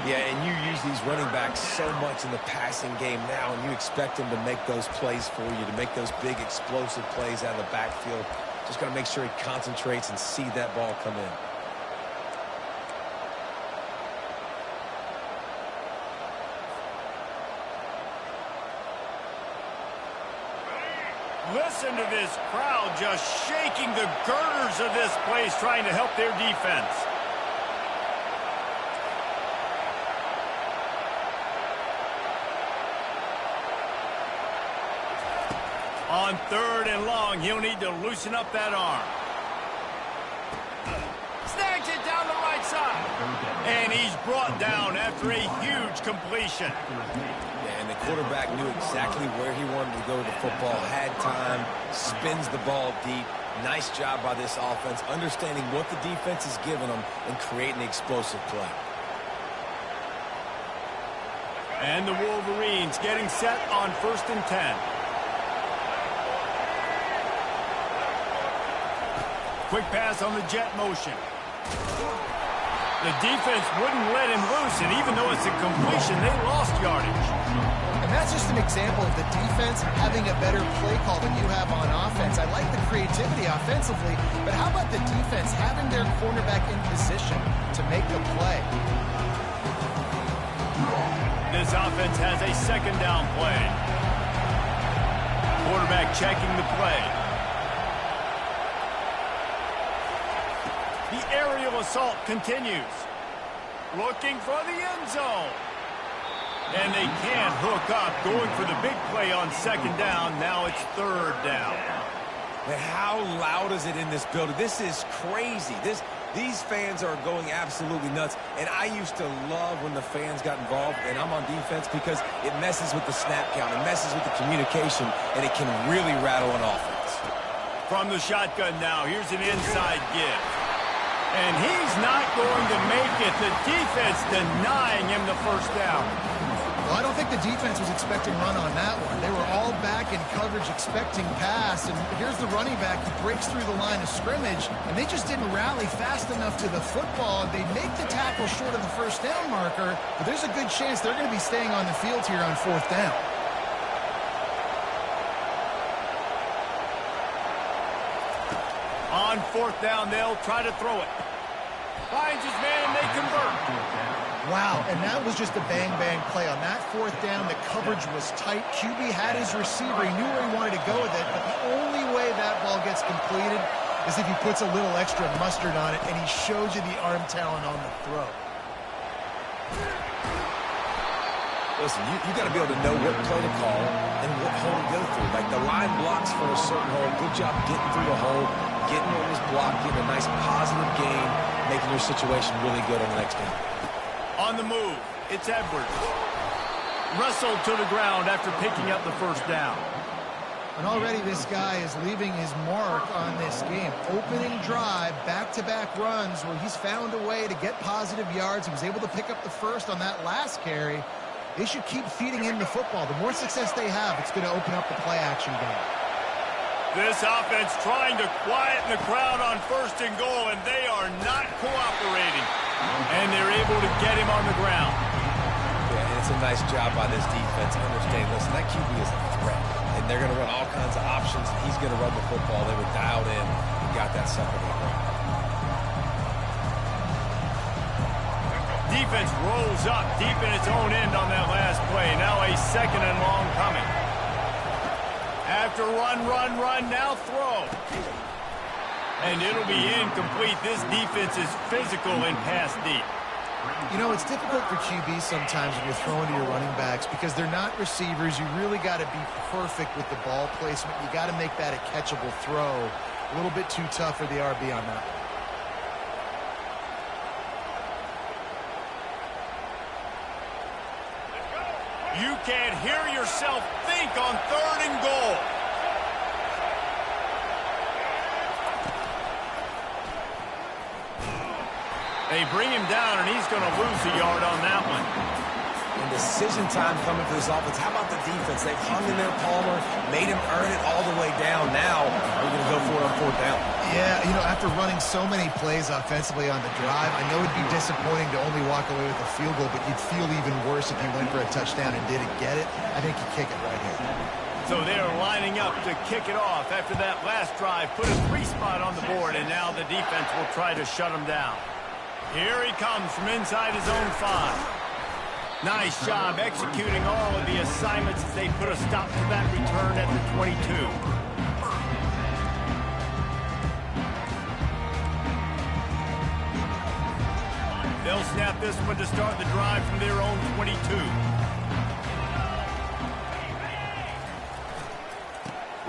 Yeah, and you use these running backs so much in the passing game now, and you expect them to make those plays for you, to make those big explosive plays out of the backfield. Just got to make sure he concentrates and see that ball come in. Listen to this crowd just shaking the girders of this place, trying to help their defense. On 3rd and long, he'll need to loosen up that arm. Snags it down the right side. And he's brought down after a huge completion. Yeah, and the quarterback knew exactly where he wanted to go with the football, had time, spins the ball deep. Nice job by this offense, understanding what the defense is giving them and creating the explosive play. And the Wolverines getting set on 1st and 10. Quick pass on the jet motion. The defense wouldn't let him loose, and even though it's a completion, they lost yardage. And that's just an example of the defense having a better play call than you have on offense. I like the creativity offensively, but how about the defense having their cornerback in position to make the play? This offense has a 2nd down play. Quarterback checking the play. The aerial assault continues. Looking for the end zone. And they can't hook up. Going for the big play on 2nd down. Now it's 3rd down. Man, how loud is it in this building? This is crazy. These fans are going absolutely nuts. And I used to love when the fans got involved, and I'm on defense, because it messes with the snap count. It messes with the communication, and it can really rattle an offense. From the shotgun now, here's an inside give. And he's not going to make it. The defense denying him the 1st down. Well, I don't think the defense was expecting run on that one. They were all back in coverage expecting pass, and here's the running back who breaks through the line of scrimmage, and they just didn't rally fast enough to the football. They make the tackle short of the 1st down marker, but there's a good chance they're going to be staying on the field here on 4th down. On 4th down, they'll try to throw it. Finds his man, and they convert. Wow, and that was just a bang-bang play. On that 4th down, the coverage was tight. QB had his receiver. He knew where he wanted to go with it, but the only way that ball gets completed is if he puts a little extra mustard on it, and he shows you the arm talent on the throw. Listen, you got to be able to know what play to call and what hole to go through. Like, the line blocks for a certain hole. Good job getting through the hole, getting on his block, getting a nice positive gain, making your situation really good on the next game. On the move, it's Edwards. Wrestled to the ground after picking up the 1st down. And already this guy is leaving his mark on this game. Opening drive, back-to-back runs where he's found a way to get positive yards. He was able to pick up the first on that last carry. They should keep feeding him the football. The more success they have, it's going to open up the play-action game. This offense trying to quieten the crowd on 1st and goal, and they are not cooperating. And they're able to get him on the ground. Yeah, and it's a nice job by this defense. Understand, listen, that QB is a threat. And they're going to run all kinds of options, and he's going to run the football. They were dialed in and got that sucker to the ground. Defense rolls up deep in its own end on that last play. Now a 2nd and long coming. After run, now throw. And it'll be incomplete. This defense is physical and pass deep. You know, it's difficult for QBs sometimes when you're throwing to your running backs because they're not receivers. You really got to be perfect with the ball placement. You got to make that a catchable throw. A little bit too tough for the RB on that. You can't hear yourself think on 3rd and goal. They bring him down, and he's going to lose a yard on that one. And decision time coming for this offense. How about the defense? They've hung in there, Palmer, made him earn it all the way down. Now they're going to go for it on 4th down. Yeah, you know, after running so many plays offensively on the drive, I know it'd be disappointing to only walk away with a field goal, but you'd feel even worse if you went for a touchdown and didn't get it. I think you kick it right here. So they're lining up to kick it off after that last drive. Put a 3 spot on the board, and now the defense will try to shut him down. Here he comes from inside his own 5. Nice job executing all of the assignments as they put a stop to that return at the 22. They'll snap this one to start the drive from their own 22.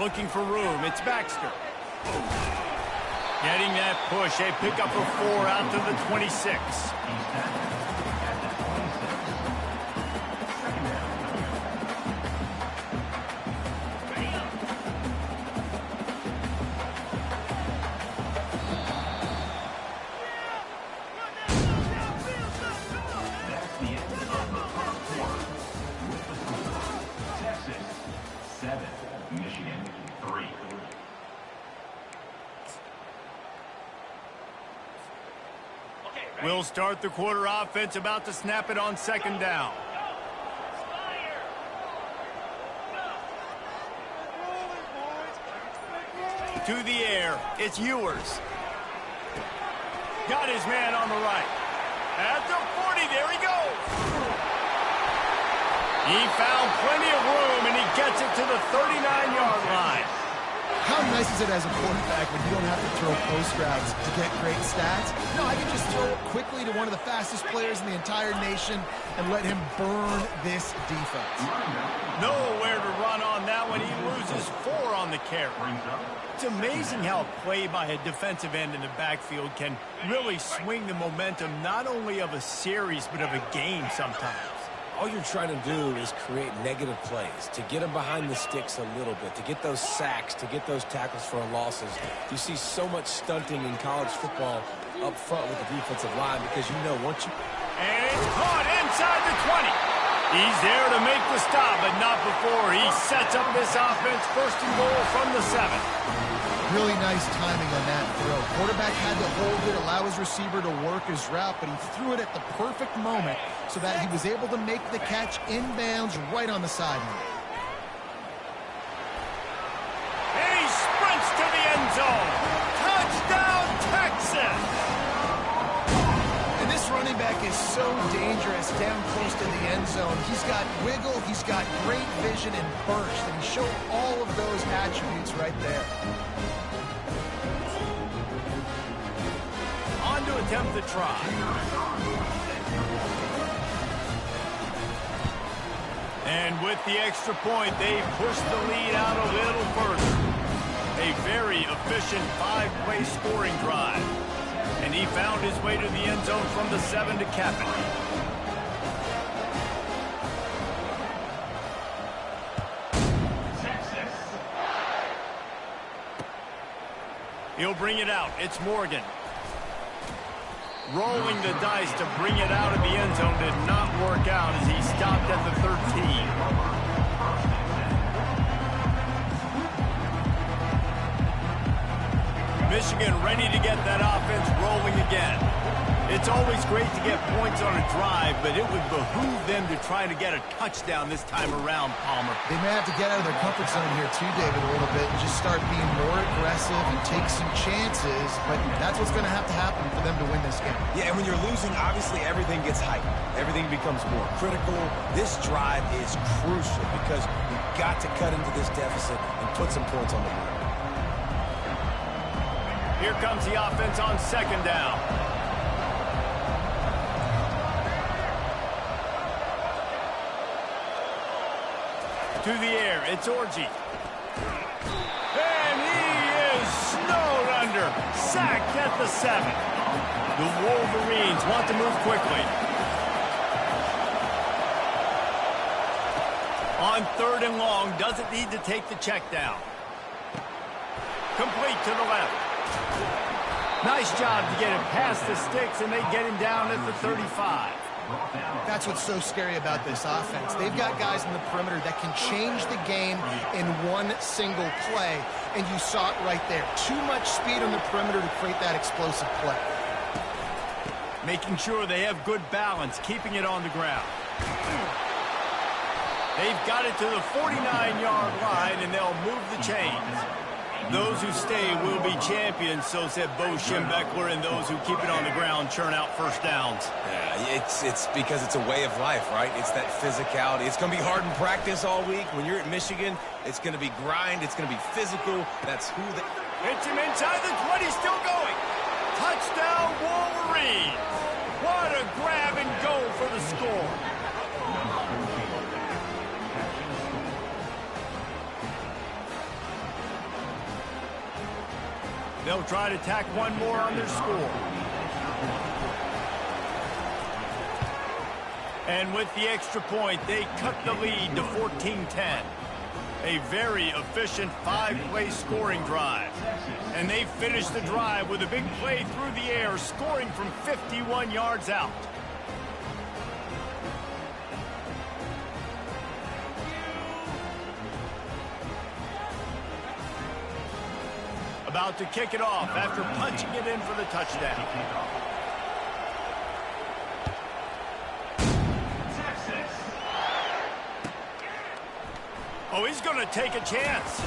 Looking for room, it's Baxter. Getting that push, a pickup of 4 out to the 26. That's the end of the first quarter. Texas 7, Michigan 3. We'll start the quarter offense, about to snap it on 2nd down. To the air, it's Ewers. Got his man on the right. At the 40, there he goes. He found plenty of room, and he gets it to the 39-yard line. How nice is it as a quarterback when you don't have to throw post routes to get great stats? No, I can just throw it quickly to one of the fastest players in the entire nation and let him burn this defense. Nowhere to run on that one. He loses 4 on the carry. It's amazing how a play by a defensive end in the backfield can really swing the momentum not only of a series but of a game sometimes. All you're trying to do is create negative plays, to get them behind the sticks a little bit, to get those sacks, to get those tackles for losses. You see so much stunting in college football up front with the defensive line because you know once you... And it's caught inside the 20. He's there to make the stop, but not before he sets up this offense 1st and goal from the 7. Really nice timing on that throw. Quarterback had to hold it, allow his receiver to work his route, but he threw it at the perfect moment so that he was able to make the catch inbounds right on the sideline. And he sprints to the end zone. Touchdown, Texas! And this running back is so dangerous down close to the end zone. He's got wiggle, he's got great vision and burst, and he showed all of those attributes right there. On to attempt the try. And with the extra point, they push the lead out a little further. A very efficient 5-play scoring drive. And he found his way to the end zone from the 7 to cap it. He'll bring it out. It's Morgan. Rolling the dice to bring it out of the end zone did not work out as he stopped at the 13. Michigan ready to get that offense rolling again. It's always great to get points on a drive, but it would behoove them to try to get a touchdown this time around, Palmer. They may have to get out of their comfort zone here too, David, a little bit, and just start being more aggressive and take some chances, but that's what's going to happen for them to win this game. Yeah, and when you're losing, obviously everything gets heightened. Everything becomes more critical. This drive is crucial because you've got to cut into this deficit and put some points on the board. Here comes the offense on second down. To the air, it's Orji. And he is snowed under. Sacked at the 7. The Wolverines want to move quickly. On 3rd and long, doesn't need to take the check down. Complete to the left. Nice job to get it past the sticks, and they get him down at the 35. That's what's so scary about this offense. They've got guys in the perimeter that can change the game in one single play, and you saw it right there. Too much speed on the perimeter to create that explosive play. Making sure they have good balance, keeping it on the ground. They've got it to the 49-yard line, and they'll move the chains. Those who stay will be champions, so said Bo Schembechler, and those who keep it on the ground churn out first downs. Yeah, it's because it's a way of life, right? It's that physicality. It's going to be hard in practice all week. When you're at Michigan, it's going to be grind. It's going to be physical. That's who they... Hits him inside the 20, still going. Touchdown, Wolverines. What a grab and go for the score. They'll try to tack one more on their score. And with the extra point, they cut the lead to 14-10. A very efficient 5-play scoring drive. And they finish the drive with a big play through the air, scoring from 51 yards out. About to kick it off after punching it in for the touchdown. Oh, he's going to take a chance.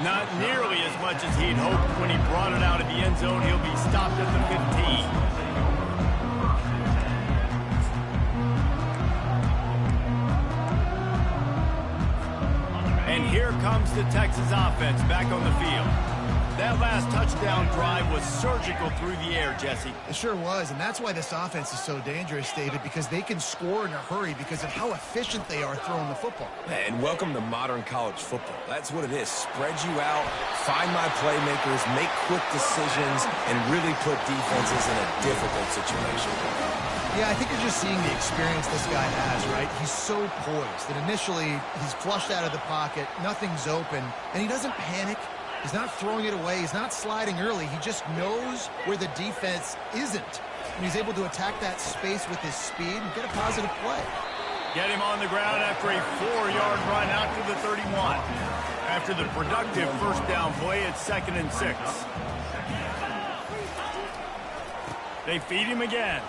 Not nearly as much as he'd hoped when he brought it out of the end zone. He'll be stopped at the 15. And here comes the Texas offense back on the field. That last touchdown drive was surgical through the air, Jesse. It sure was, and that's why this offense is so dangerous, David, because they can score in a hurry because of how efficient they are throwing the football. And welcome to modern college football. That's what it is. Spread you out, find my playmakers, make quick decisions, and really put defenses in a difficult situation. Yeah, I think you're just seeing the experience this guy has, right? He's so poised that initially he's flushed out of the pocket, nothing's open, and he doesn't panic. He's not throwing it away. He's not sliding early. He just knows where the defense isn't. And he's able to attack that space with his speed and get a positive play. Get him on the ground after a 4-yard run out to the 31. After the productive first down play, it's 2nd and 6. They feed him again.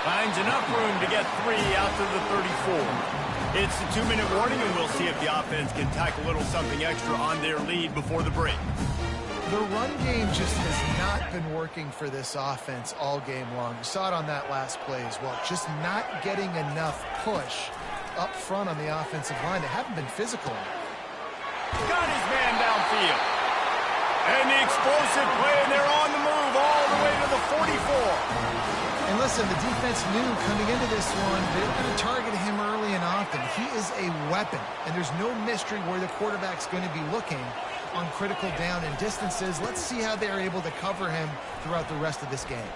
Finds enough room to get 3 out to the 34. It's a 2-minute warning, and we'll see if the offense can tack a little something extra on their lead before the break. The run game just has not been working for this offense all game long. You saw it on that last play as well. Just not getting enough push up front on the offensive line. They haven't been physical. Got his man downfield. And the explosive play, and they're on the move all the way to the 44. And listen, the defense knew coming into this one, they were going to target him early and often. He is a weapon, and there's no mystery where the quarterback's going to be looking on critical down and distances. Let's see how they're able to cover him throughout the rest of this game.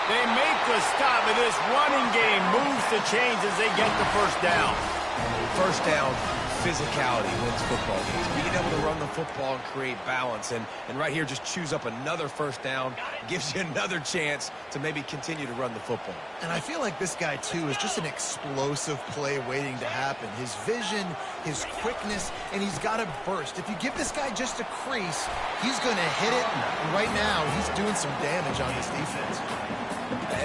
They make the stop, and this running game moves the chains as they get the first down. First down, physicality wins football games. Being able to run the football and create balance. And right here, just choose up another first down, gives you another chance to maybe continue to run the football. And I feel like this guy, too, is just an explosive play waiting to happen. His vision, his quickness, and he's got a burst. If you give this guy just a crease, he's going to hit it. And right now, he's doing some damage on this defense.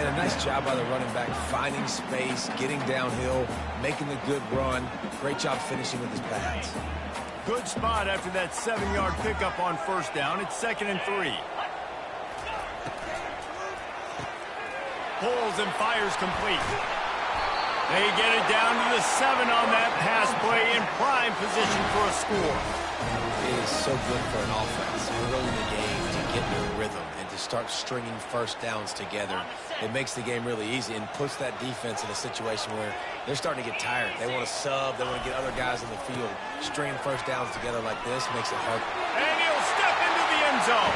And a nice job by the running back, finding space, getting downhill, making the good run. Great job finishing with his pads. Good spot after that 7-yard pickup on first down. It's 2nd and 3. Pulls and fires complete. They get it down to the 7 on that pass play in prime position for a score. It is so good for an offense early in the game to get in a rhythm and to start stringing first downs together. It makes the game really easy and puts that defense in a situation where they're starting to get tired. They want to sub. They want to get other guys in the field. Stringing first downs together like this makes it hard. And he'll step into the end zone.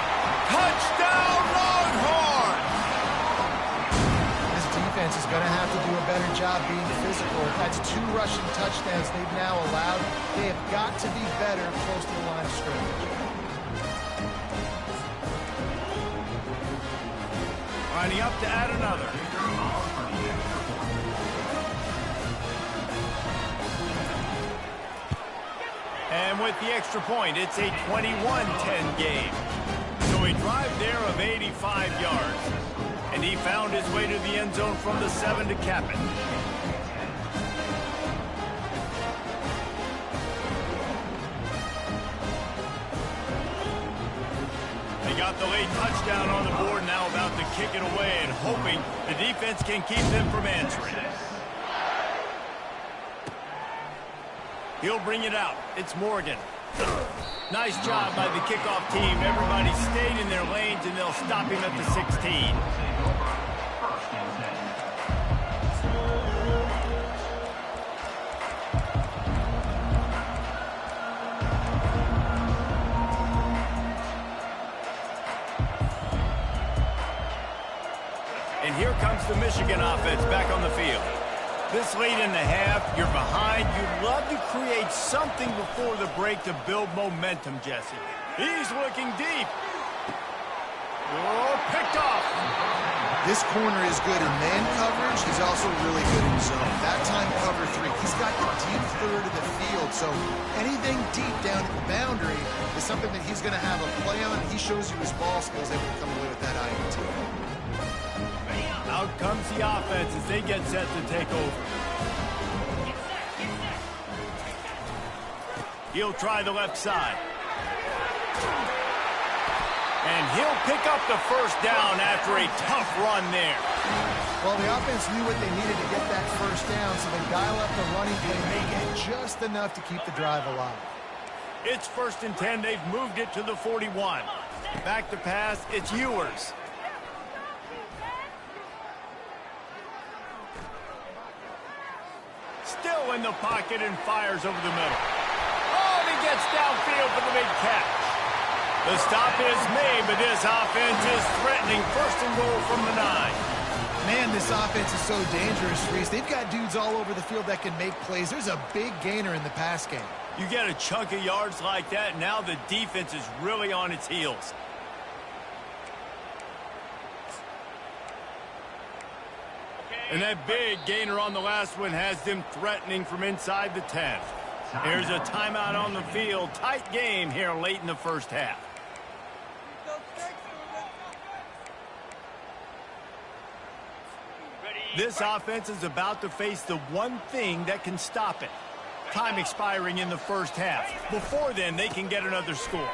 Touchdown, Longhorns! This defense is going to have to do a better job being physical. That's 2 rushing touchdowns they've now allowed. They have got to be better close to the line of scrimmage. Lining up to add another. And with the extra point, it's a 21-10 game. So a drive there of 85 yards. And he found his way to the end zone from the 7 to cap it. They got the late touchdown on the board, now about to kick it away and hoping the defense can keep them from answering. He'll bring it out. It's Morgan. Nice job by the kickoff team. Everybody stayed in their lanes, and they'll stop him at the 16. And here comes the Michigan offense back on the field. This late in the half, you're behind. You'd love to create something before the break to build momentum, Jesse. He's looking deep. Oh, picked off. This corner is good in man coverage. He's also really good in zone. That time, cover 3. He's got the deep third of the field, so anything deep down at the boundary is something that he's going to have a play on. He shows you his ball skills, able to come away with that INT. Out comes the offense as they get set to take over. He'll try the left side. And he'll pick up the first down after a tough run there. Well, the offense knew what they needed to get that first down, so they dial up the running play and they get just enough to keep the drive alive. It's 1st and 10. They've moved it to the 41. Back to pass. It's Ewers. Still in the pocket and fires over the middle. Oh, and he gets downfield for the big catch. The stop is made, but this offense is threatening 1st and goal from the 9. Man, this offense is so dangerous, Reese. They've got dudes all over the field that can make plays. There's a big gainer in the pass game. You get a chunk of yards like that, now the defense is really on its heels. And that big gainer on the last one has them threatening from inside the 10. Here's a timeout on the field. Tight game here late in the first half. This offense is about to face the one thing that can stop it. Time expiring in the first half. Before then, they can get another score.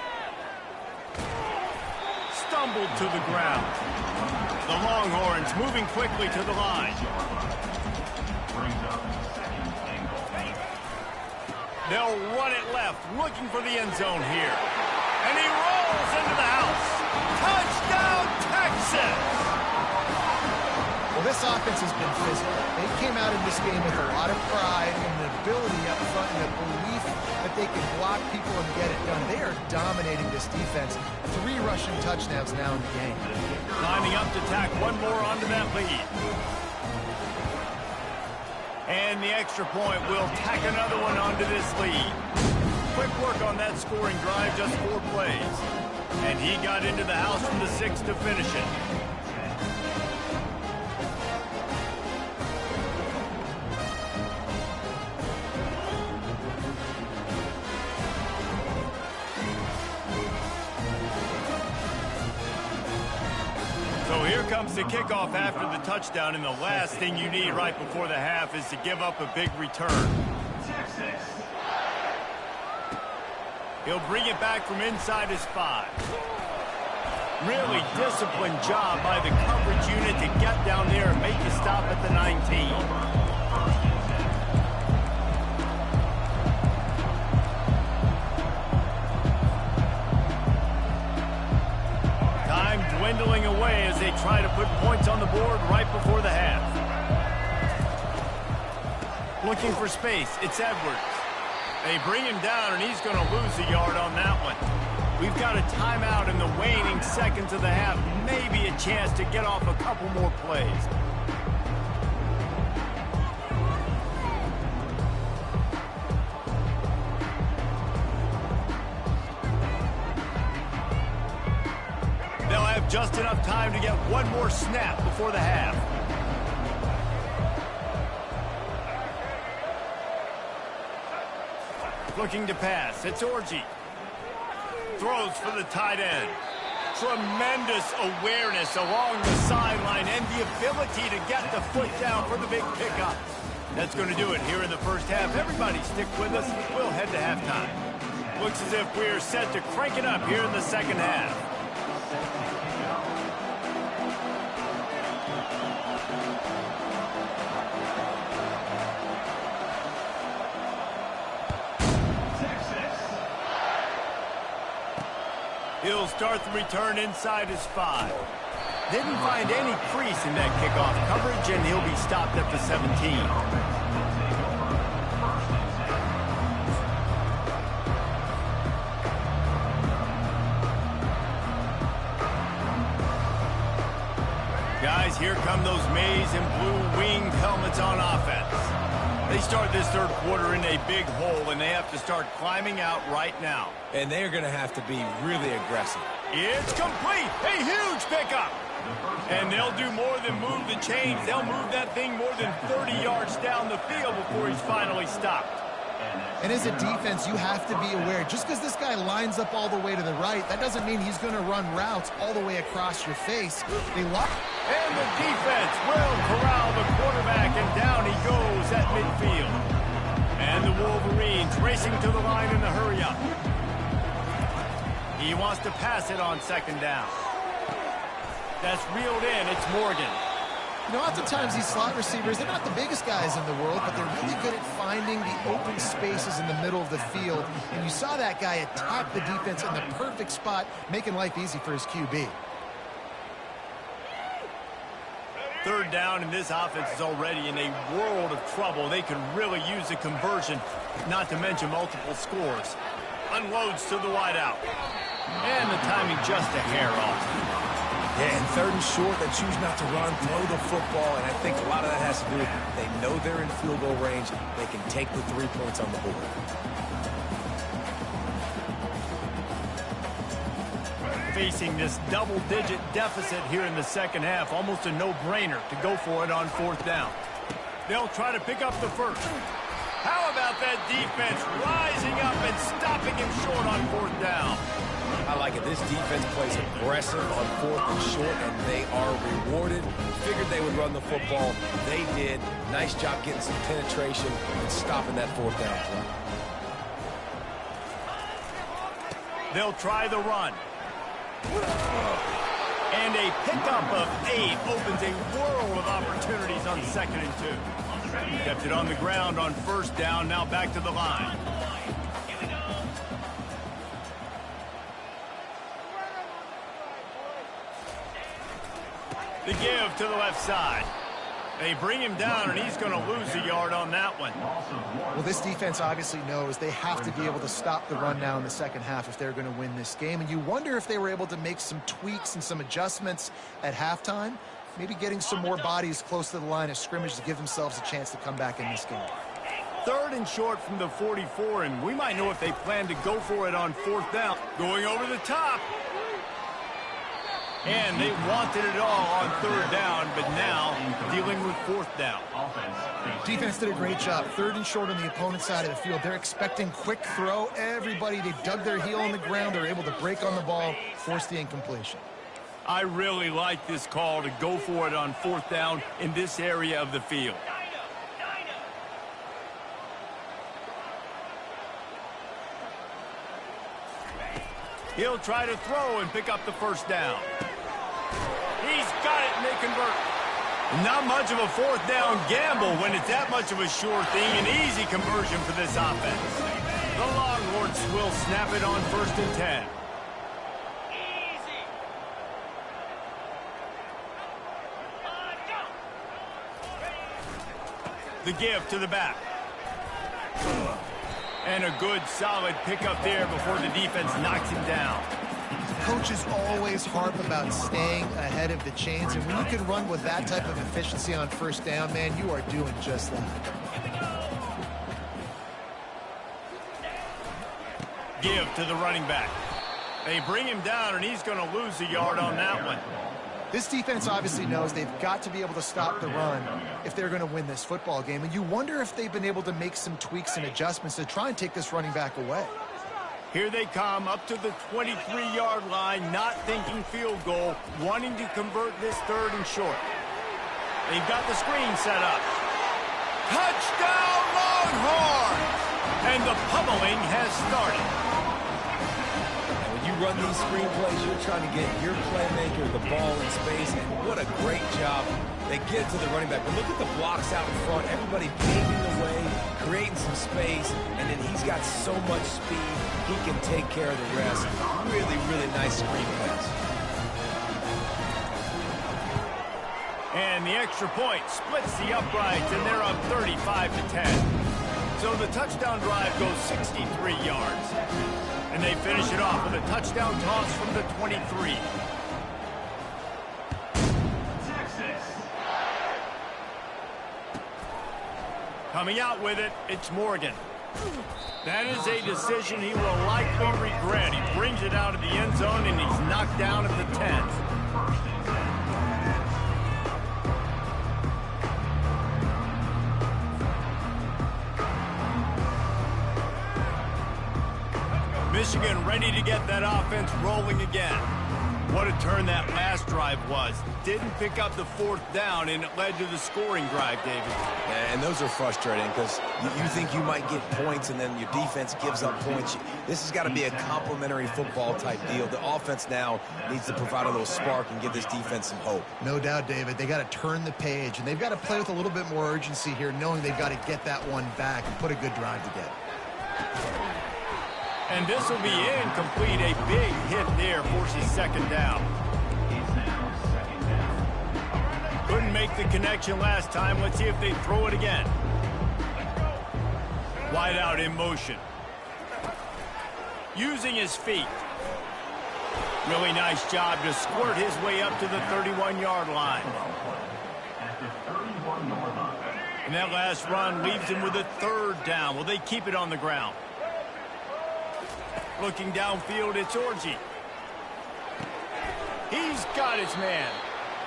Stumbled to the ground. The Longhorns moving quickly to the line. They'll run it left, looking for the end zone here. And he rolls into the house. Touchdown, Texas! Well, this offense has been physical. They came out in this game with a lot of pride and the ability up front and the belief that they can block people and get it done. They are dominating this defense. 3 rushing touchdowns now in the game. Lining up to tack one more onto that lead. And the extra point will tack another one onto this lead. Quick work on that scoring drive, just 4 plays. And he got into the house from the 6 to finish it. So here comes the kickoff after the touchdown, and the last thing you need right before the half is to give up a big return. He'll bring it back from inside his 5. Really disciplined job by the coverage unit to get down there and make a stop at the 19. Dwindling away as they try to put points on the board right before the half. Looking for space, it's Edwards. They bring him down, and he's going to lose a yard on that one. We've got a timeout in the waning seconds of the half. Maybe a chance to get off a couple more plays. Just enough time to get one more snap before the half. Looking to pass. It's Orji. Throws for the tight end. Tremendous awareness along the sideline and the ability to get the foot down for the big pickup. That's going to do it here in the first half. Everybody stick with us. We'll head to halftime. Looks as if we're set to crank it up here in the second half. He'll start the return inside his 5. Didn't find any crease in that kickoff coverage, and he'll be stopped at the 17. Guys, here come those maize and blue winged helmets on offense. They start this third quarter in a big hole, and they have to start climbing out right now. And they're going to have to be really aggressive. It's complete. A huge pickup. And they'll do more than move the chains. They'll move that thing more than 30 yards down the field before he's finally stopped. And as a defense, you have to be aware, just because this guy lines up all the way to the right, that doesn't mean he's going to run routes all the way across your face. They lock. And the defense will corral the quarterback, and down he goes at midfield. And the Wolverines racing to the line in the hurry-up. He wants to pass it on second down. That's reeled in. It's Morgan. You know, oftentimes these slot receivers, they're not the biggest guys in the world, but they're really good at finding the open spaces in the middle of the field. And you saw that guy attack the defense in the perfect spot, making life easy for his QB. Third down, and this offense is already in a world of trouble. They could really use a conversion, not to mention multiple scores. Unloads to the wideout. And the timing just a hair off. Yeah, and third and short, they choose not to run, throw the football, and I think a lot of that has to do with they know they're in field goal range. They can take the 3 points on the board. Facing this double-digit deficit here in the second half, almost a no-brainer to go for it on fourth down. They'll try to pick up the first. How about that defense rising up and stopping him short on fourth down? I like it. This defense plays aggressive on fourth and short, and they are rewarded. Figured they would run the football. They did. Nice job getting some penetration and stopping that fourth down play. They'll try the run. And a pickup of 8 opens a world of opportunities on second and 2. Kept it on the ground on first down, now back to the line. The give to the left side. They bring him down, and he's going to lose a yard on that one. Well, this defense obviously knows they have to be able to stop the run now in the second half if they're going to win this game. And you wonder if they were able to make some tweaks and some adjustments at halftime. maybe getting some more bodies close to the line of scrimmage to give themselves a chance to come back in this game. 3rd and short from the 44, and we might know if they plan to go for it on 4th down. Going over the top. And they wanted it all on 3rd down, but now dealing with 4th down. Defense did a great job. 3rd and short on the opponent's side of the field. They're expecting quick throw. Everybody, they dug their heel on the ground. They're able to break on the ball, force the incompletion. I really like this call to go for it on 4th down in this area of the field. He'll try to throw and pick up the 1st down. He's got it, and they convert. Not much of a 4th down gamble when it's that much of a sure thing. An easy conversion for this offense. The Longhorns will snap it on 1st and 10. The give to the back. And a good, solid pickup there before the defense knocks him down. Coaches always harp about staying ahead of the chains, and when you can run with that type of efficiency on 1st down, man, you are doing just that. Give to the running back. They bring him down, and he's going to lose a yard on that one. This defense obviously knows they've got to be able to stop the run if they're going to win this football game. And you wonder if they've been able to make some tweaks and adjustments to try and take this running back away. Here they come up to the 23-yard line, not thinking field goal, wanting to convert this 3rd and short. They've got the screen set up. Touchdown Longhorns! And the pummeling has started. Run these screenplays, you're trying to get your playmaker the ball in space, and what a great job they get to the running back. But look at the blocks out in front, everybody paving the way, creating some space, and then he's got so much speed, he can take care of the rest. Really, really nice screenplays. And the extra point splits the uprights, and they're up 35 to 10. So the touchdown drive goes 63 yards. And they finish it off with a touchdown toss from the 23. Texas. Coming out with it, it's Morgan. That is a decision he will likely regret. He brings it out of the end zone, and he's knocked down at the 10. Michigan ready to get that offense rolling again. What a turn that last drive was. Didn't pick up the 4th down, and it led to the scoring drive, David. And those are frustrating because you think you might get points, and then your defense gives up points. This has got to be a complimentary football type deal. The offense now needs to provide a little spark and give this defense some hope. No doubt, David. They got to turn the page, and they've got to play with a little bit more urgency here, knowing they've got to get that one back and put a good drive together. And this will be incomplete. A big hit there forces 2nd down. Couldn't make the connection last time. Let's see if they throw it again. Wide out in motion. Using his feet. Really nice job to squirt his way up to the 31-yard line. And that last run leaves him with a 3rd down. Will they keep it on the ground? Looking downfield, it's Orji. He's got his man.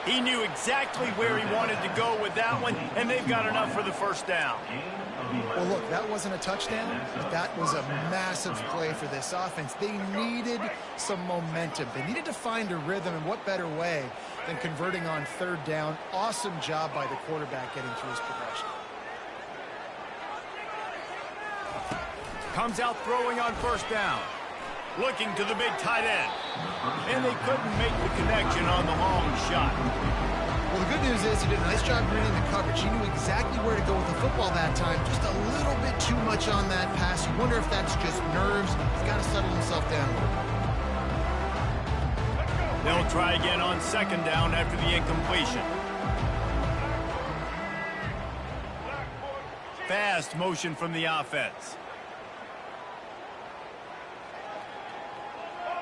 He knew exactly where he wanted to go with that one, and they've got enough for the 1st down. Well, look, that wasn't a touchdown, but that was a massive play for this offense. They needed some momentum. They needed to find a rhythm, and what better way than converting on 3rd down. Awesome job by the quarterback getting through his progression. Comes out throwing on 1st down. Looking to the big tight end. And they couldn't make the connection on the long shot. Well, the good news is he did a nice job reading the coverage. He knew exactly where to go with the football that time. Just a little bit too much on that pass. You wonder if that's just nerves. He's got to settle himself down. They'll try again on 2nd down after the incompletion. Fast motion from the offense.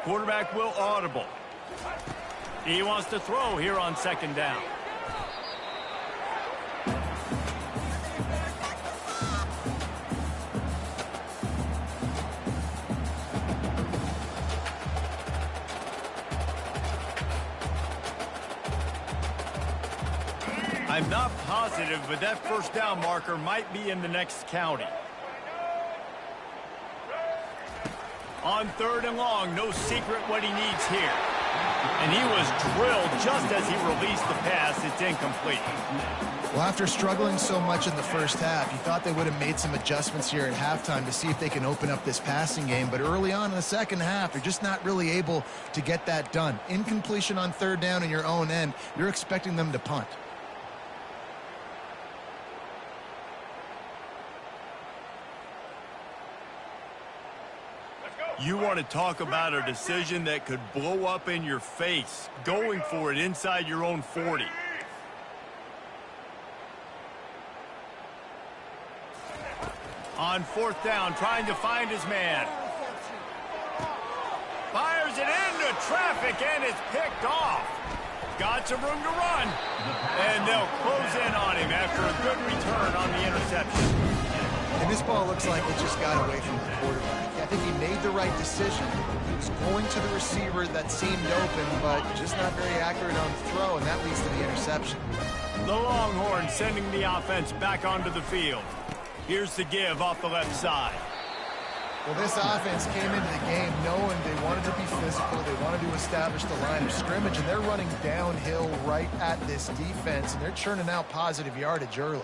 Quarterback will audible. He wants to throw here on 2nd down. I'm not positive, but that first down marker might be in the next county. On 3rd and long, no secret what he needs here. And he was drilled just as he released the pass. It's incomplete. Well, after struggling so much in the first half, you thought they would have made some adjustments here at halftime to see if they can open up this passing game. But early on in the second half, they're just not really able to get that done. Incompletion on 3rd down in your own end, you're expecting them to punt. You want to talk about a decision that could blow up in your face, going for it inside your own 40. On 4th down, trying to find his man. Fires it into traffic, and it's picked off. Got some room to run. And they'll close in on him after a good return on the interception. And this ball looks like it just got away from the quarterback. I think he made the right decision. He was going to the receiver that seemed open, but just not very accurate on the throw, and that leads to the interception. The Longhorns sending the offense back onto the field. Here's the give off the left side. Well, this offense came into the game knowing they wanted to be physical, they wanted to establish the line of scrimmage, and they're running downhill right at this defense, and they're churning out positive yardage early.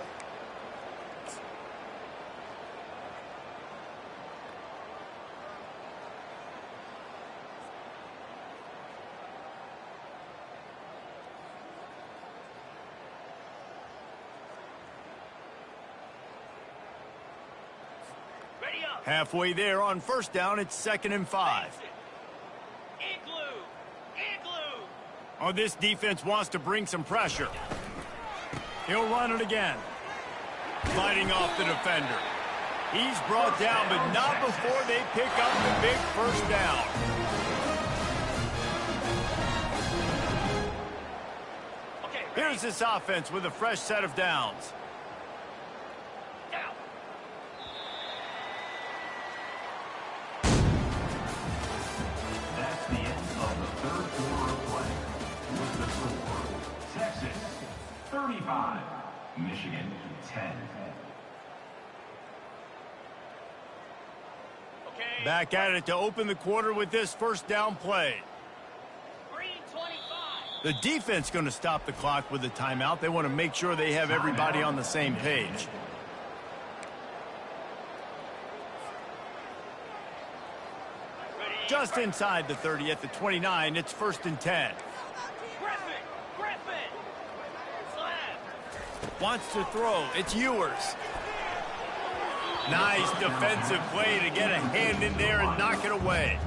Halfway there on 1st down, it's 2nd and 5. Oh, this defense wants to bring some pressure. He'll run it again. Fighting off the defender. He's brought down, but not before they pick up the big 1st down. Here's this offense with a fresh set of downs. That's the end of the 3rd quarter of play. With the score, Texas 35, Michigan 10. Back at it to open the quarter with this 1st down play. The defense going to stop the clock with a timeout. They want to make sure they have everybody on the same page. Just inside the 30 at the 29, it's 1st and 10. Wants to throw. It's Ewers. Nice defensive play to get a hand in there and knock it away.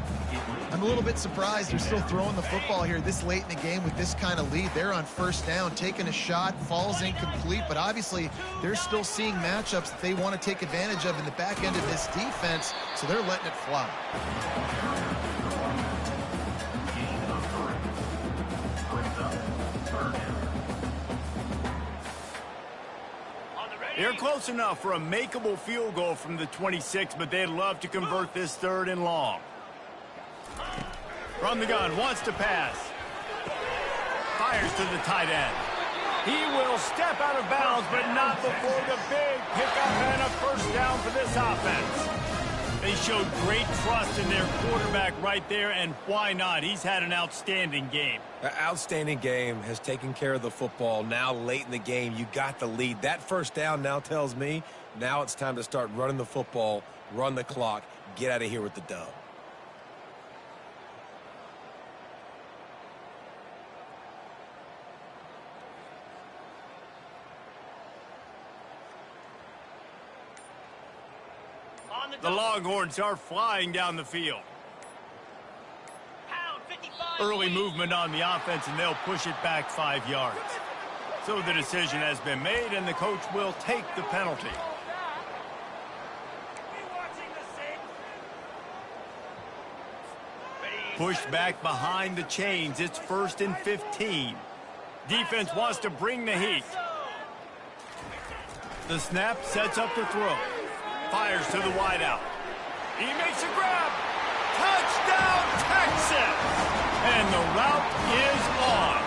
I'm a little bit surprised they're still throwing the football here this late in the game with this kind of lead. They're on 1st down, taking a shot, falls incomplete, but obviously they're still seeing matchups that they want to take advantage of in the back end of this defense, so they're letting it fly. They're close enough for a makeable field goal from the 26, but they'd love to convert this 3rd and long. From the gun, wants to pass. Fires to the tight end. He will step out of bounds, but not before the big pickup and a 1st down for this offense. They showed great trust in their quarterback right there, and why not? He's had an outstanding game. An outstanding game, has taken care of the football. Now late in the game, you got the lead. That 1st down now tells me now it's time to start running the football, run the clock, get out of here with the dub. The Longhorns are flying down the field. Early movement on the offense, and they'll push it back 5 yards. So the decision has been made, and the coach will take the penalty. Pushed back behind the chains. It's 1st and 15. Defense wants to bring the heat. The snap sets up the throw. Fires to the wideout. He makes a grab. Touchdown, Texas! And the route is on.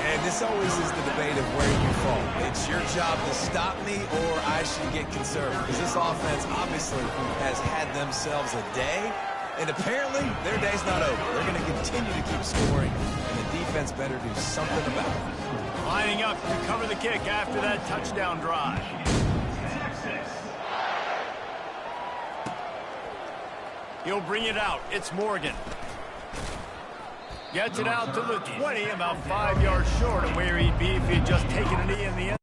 And this this always is the debate of where you fall. It's your job to stop me or I should get conservative. Because this offense obviously has had themselves a day. And apparently, their day's not over. They're going to continue to keep scoring. And the defense better do something about it. Lining up to cover the kick after that touchdown drive. He'll bring it out. It's Morgan. Gets it out to the 20, about 5 yards short of where he'd be if he'd just taken a knee in the end.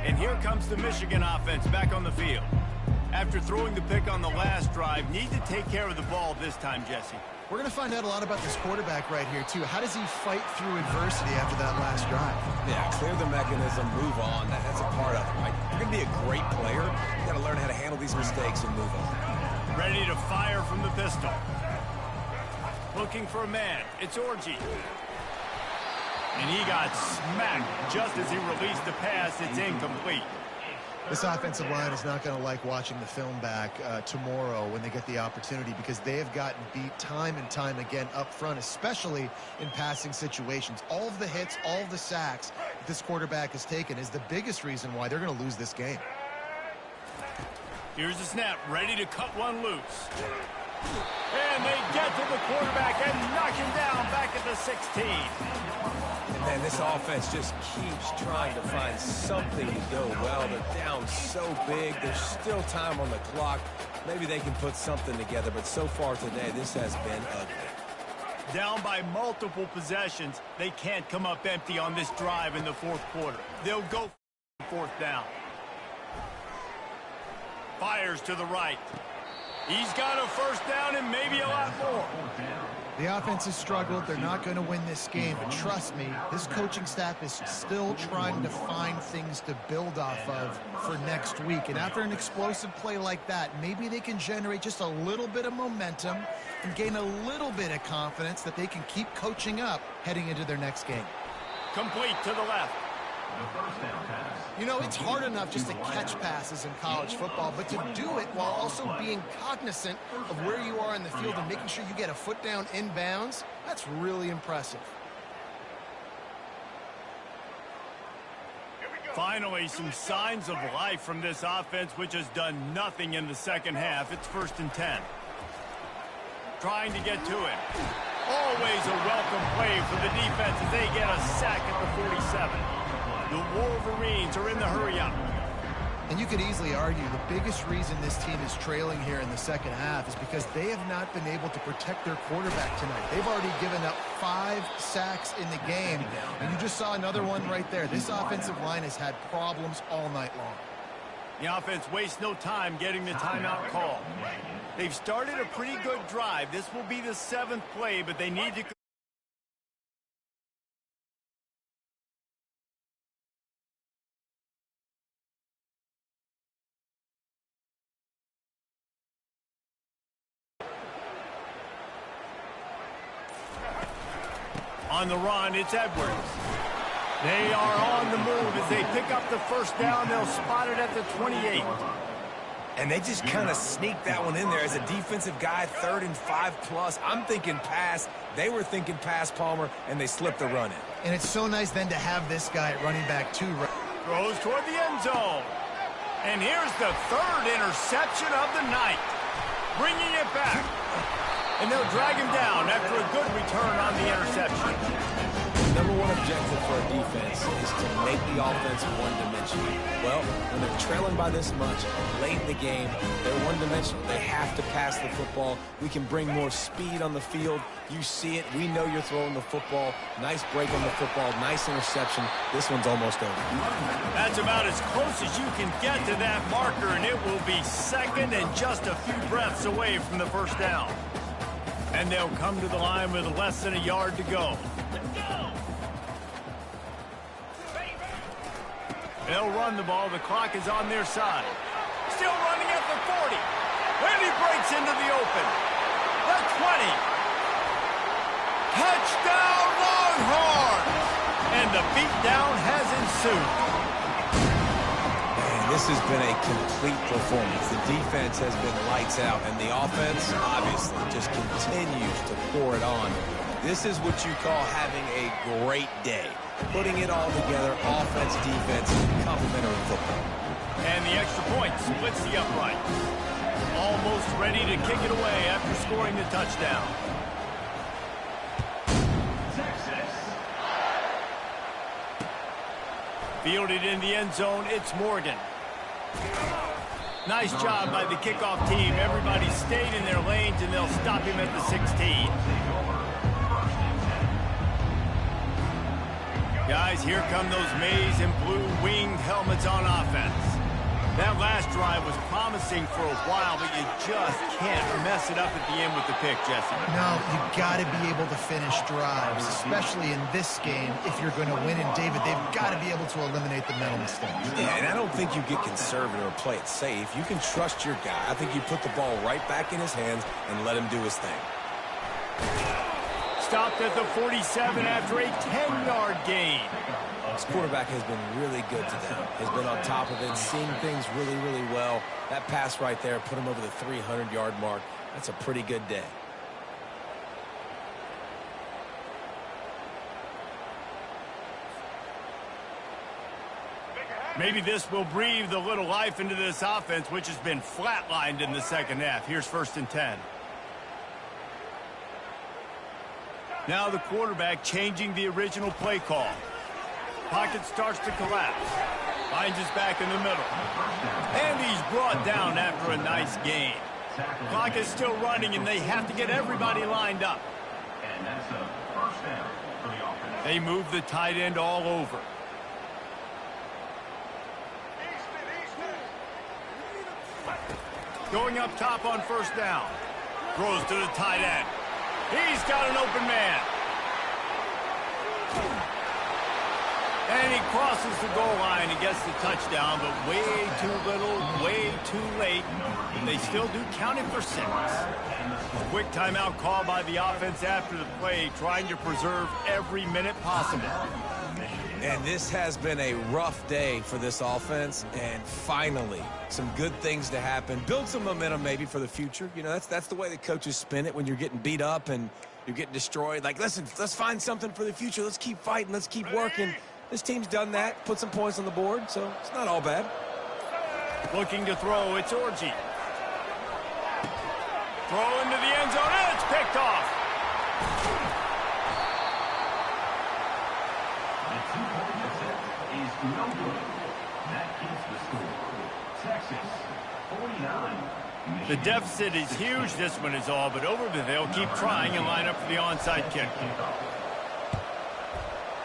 And here comes the Michigan offense back on the field. After throwing the pick on the last drive, need to take care of the ball this time, Jesse. We're going to find out a lot about this quarterback right here, too. How does he fight through adversity after that last drive? Yeah, clear the mechanism, move on. That's a part of it, right? You're going to be a great player. You got to learn how to handle these mistakes and move on. Ready to fire from the pistol. Looking for a man. It's Orji. And he got smacked just as he released the pass. It's incomplete. This offensive line is not going to like watching the film back tomorrow when they get the opportunity, because they have gotten beat time and time again up front, especially in passing situations. All of the hits, all of the sacks that this quarterback has taken is the biggest reason why they're going to lose this game. Here's the snap, ready to cut one loose. And they get to the quarterback and knock him down back at the 16. Man, this offense just keeps trying to find something to go well. They're down so big. There's still time on the clock. Maybe they can put something together, but so far today, this has been ugly. Down by multiple possessions, they can't come up empty on this drive in the fourth quarter. They'll go fourth down. Fires to the right. He's got a first down and maybe a lot more. The offense has struggled. They're not going to win this game, but trust me, this coaching staff is still trying to find things to build off of for next week. And after an explosive play like that, maybe they can generate just a little bit of momentum and gain a little bit of confidence that they can keep coaching up heading into their next game. Complete to the left. You know, it's hard enough just to catch passes in college football, but to do it while also being cognizant of where you are in the field and making sure you get a foot down inbounds, that's really impressive. Finally, some signs of life from this offense, which has done nothing in the second half. It's 1st and 10. Trying to get to it. Always a welcome play for the defense as they get a sack at the 47. The Wolverines are in the hurry-up. And you could easily argue the biggest reason this team is trailing here in the second half is because they have not been able to protect their quarterback tonight. They've already given up 5 sacks in the game, and you just saw another one right there. This offensive line has had problems all night long. The offense wastes no time getting the timeout call. They've started a pretty good drive. This will be the 7th play, but they need to... On the run, it's Edwards. They are on the move as they pick up the first down. They'll spot it at the 28. And they just kind of sneaked that one in there as a defensive guy, 3rd and 5+. I'm thinking pass. They were thinking pass, Palmer, and they slipped the run in. And it's so nice then to have this guy at running back too. Throws toward the end zone. And here's the 3rd interception of the night. Bringing it back. And they'll drag him down after a good return on the interception. The #1 objective for a defense is to make the offense one-dimensional. Well, when they're trailing by this much, late in the game, they're one-dimensional. They have to pass the football. We can bring more speed on the field. You see it. We know you're throwing the football. Nice break on the football. Nice interception. This one's almost over. That's about as close as you can get to that marker, and it will be 2nd and just a few breaths away from the first down. And they'll come to the line with less than a yard to go. They'll run the ball. The clock is on their side. Still running at the 40. And he breaks into the open. The 20. Touchdown Longhorns! And the beatdown has ensued. Man, this This has been a complete performance. The defense has been lights out, and the offense, obviously, just continues to pour it on. This is what you call having a great day. Putting it all together, offense, defense, complementary football. And the extra point splits the uprights. Almost ready to kick it away after scoring the touchdown. Fielded in the end zone, it's Morgan. Nice job by the kickoff team. Everybody stayed in their lanes, and they'll stop him at the 16. Guys, here come those maize and blue winged helmets on offense. That last drive was promising for a while, but you just can't mess it up at the end with the pick, Jesse. No, you got to be able to finish drives, especially in this game. If you're going to win, and David, they've got to be able to eliminate the mental mistakes. Yeah, and I don't think you get conservative or play it safe. You can trust your guy. I think you put the ball right back in his hands and let him do his thing. Stopped at the 47 after a 10-yard gain. This quarterback has been really good to them. Has been on top of it, seeing things really, really well. That pass right there put him over the 300-yard mark. That's a pretty good day. Maybe this will breathe a little life into this offense, which has been flatlined in the second half. Here's 1st and 10. Now the quarterback changing the original play call. Pocket starts to collapse. Finds his back in the middle. And he's brought down after a nice gain. Clock is still running, and they have to get everybody lined up. And that's a first down for the offense. They move the tight end all over. Going up top on 1st down. Throws to the tight end. He's got an open man. And he crosses the goal line and gets the touchdown, but way too little, way too late. They still do count it for 6. A quick timeout call by the offense after the play, trying to preserve every minute possible. And this has been a rough day for this offense, and finally, some good things to happen. Build some momentum maybe for the future. You know, that's the way the coaches spin it when you're getting beat up and you're getting destroyed. Like, listen, let's find something for the future. Let's keep fighting. Let's keep working. This team's done that, put some points on the board, so it's not all bad. Looking to throw, it's Orji. Throw into the end zone, and it's picked off. The 2-point attempt is no good. That keeps the score. Texas, 49. The deficit is huge, this one is all, but over the they'll keep trying and line up for the onside kick.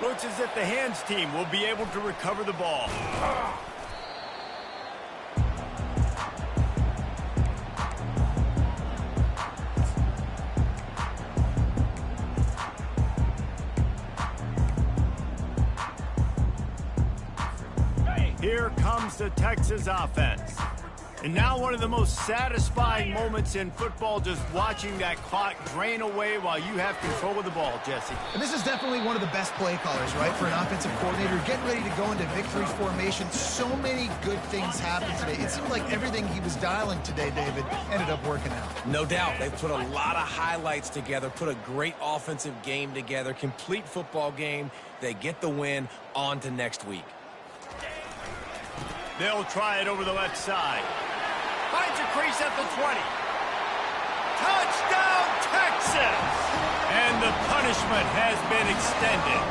Looks as if the hands team will be able to recover the ball. Here comes the Texas offense. And now one of the most satisfying moments in football, just watching that clock drain away while you have control of the ball, Jesse. And this is definitely one of the best play callers, right, for an offensive coordinator. Getting ready to go into victory formation. So many good things happened today. It seemed like everything he was dialing today, David, ended up working out. No doubt. They've put a lot of highlights together, put a great offensive game together, complete football game. They get the win. On to next week. They'll try it over the left side. Finds a crease at the 20. Touchdown, Texas! And the punishment has been extended.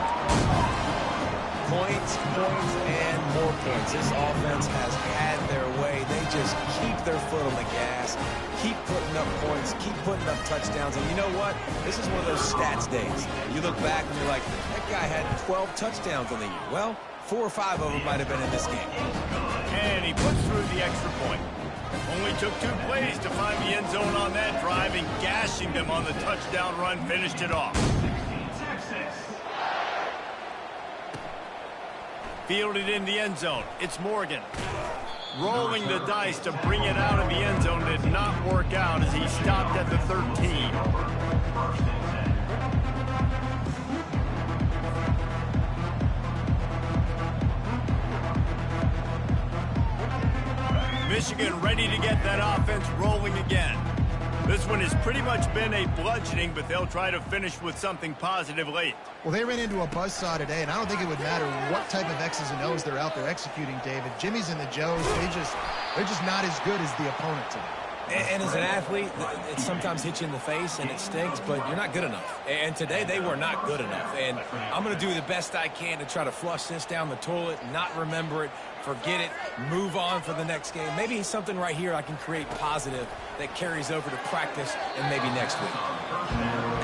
Points, and more points. This offense has had their way. They just keep their foot on the gas, keep putting up points, keep putting up touchdowns. And you know what? This is one of those stats days. You look back and you're like, that guy had 12 touchdowns on the year. Well, 4 or 5 of them might have been in this game. And he puts through the extra point. Only took 2 plays to find the end zone on that drive, and gashing them on the touchdown run finished it off. Fielded in the end zone. It's Morgan. Rolling the dice to bring it out of the end zone did not work out as he stopped at the 13. Michigan ready to get that offense rolling again. This one has pretty much been a bludgeoning, but they'll try to finish with something positive late. Well, they ran into a buzzsaw today, and I don't think it would matter what type of X's and O's they're out there executing, David. Jimmy's and the Joes, they're just not as good as the opponent today. And as an athlete, it sometimes hits you in the face and it stinks, but you're not good enough. And today they were not good enough. And I'm going to do the best I can to try to flush this down the toilet, not remember it, forget it, move on for the next game. Maybe something right here I can create positive that carries over to practice and maybe next week.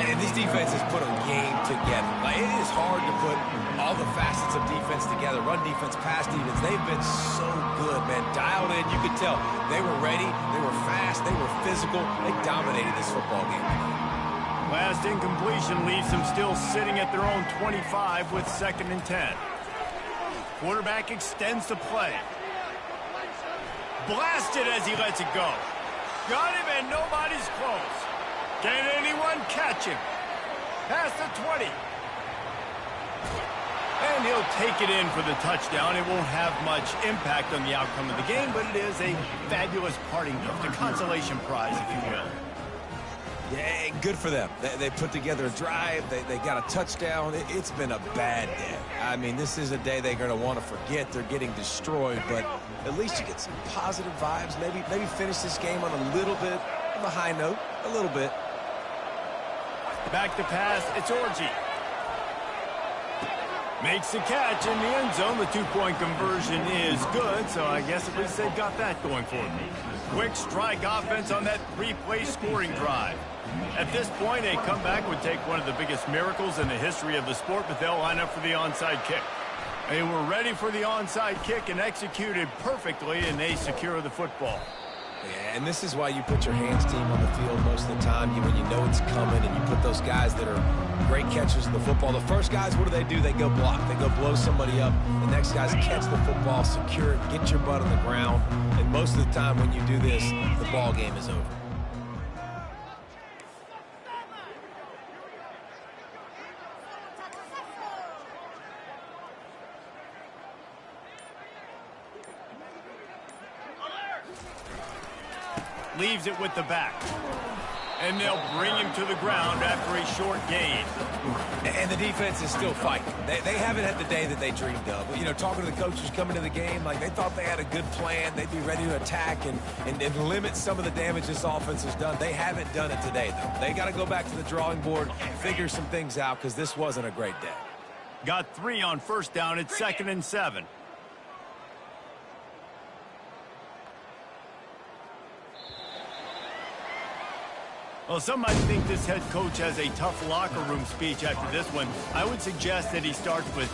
And this defense has put a game together. Like, it is hard to put all the facets of defense together. Run defense, pass defense. They've been so good, man. Dialed in. You could tell they were ready. They were fast. They were physical. They dominated this football game. Last incompletion leaves them still sitting at their own 25 with 2nd and 10. Quarterback extends the play. Blasted as he lets it go. Got him and nobody's close. Can anyone catch him? Past the 20. And he'll take it in for the touchdown. It won't have much impact on the outcome of the game, but it is a fabulous parting gift, a consolation prize, if you will. Yeah, good for them. They put together a drive. They got a touchdown. It's been a bad day. I mean, this is a day they're going to want to forget. They're getting destroyed, but at least you get some positive vibes. Maybe finish this game on a little bit of a high note, a little bit. Back to pass, it's Orji. Makes the catch in the end zone. The 2-point conversion is good, so I guess at least they've got that going for them. Quick strike offense on that 3-play scoring drive. At this point, a comeback would take one of the biggest miracles in the history of the sport, but they'll line up for the onside kick. They were ready for the onside kick and executed perfectly, and they secure the football. Yeah, and this is why you put your hands team on the field most of the time. When you know it's coming, and you put those guys that are great catchers of the football. The first guys, what do? They go block. They go blow somebody up. The next guys catch the football, secure it, get your butt on the ground. And most of the time when you do this, the ball game is over. Leaves it with the back. And they'll bring him to the ground after a short gain. And the defense is still fighting. They haven't had the day that they dreamed of. Talking to the coaches coming to the game, like they thought they had a good plan. They'd be ready to attack and limit some of the damage this offense has done. They haven't done it today, though. They got to go back to the drawing board, figure some things out, because this wasn't a great day. Got 3 on first down. It's 2nd and 7. Well, some might think this head coach has a tough locker room speech after this one. I would suggest that he starts with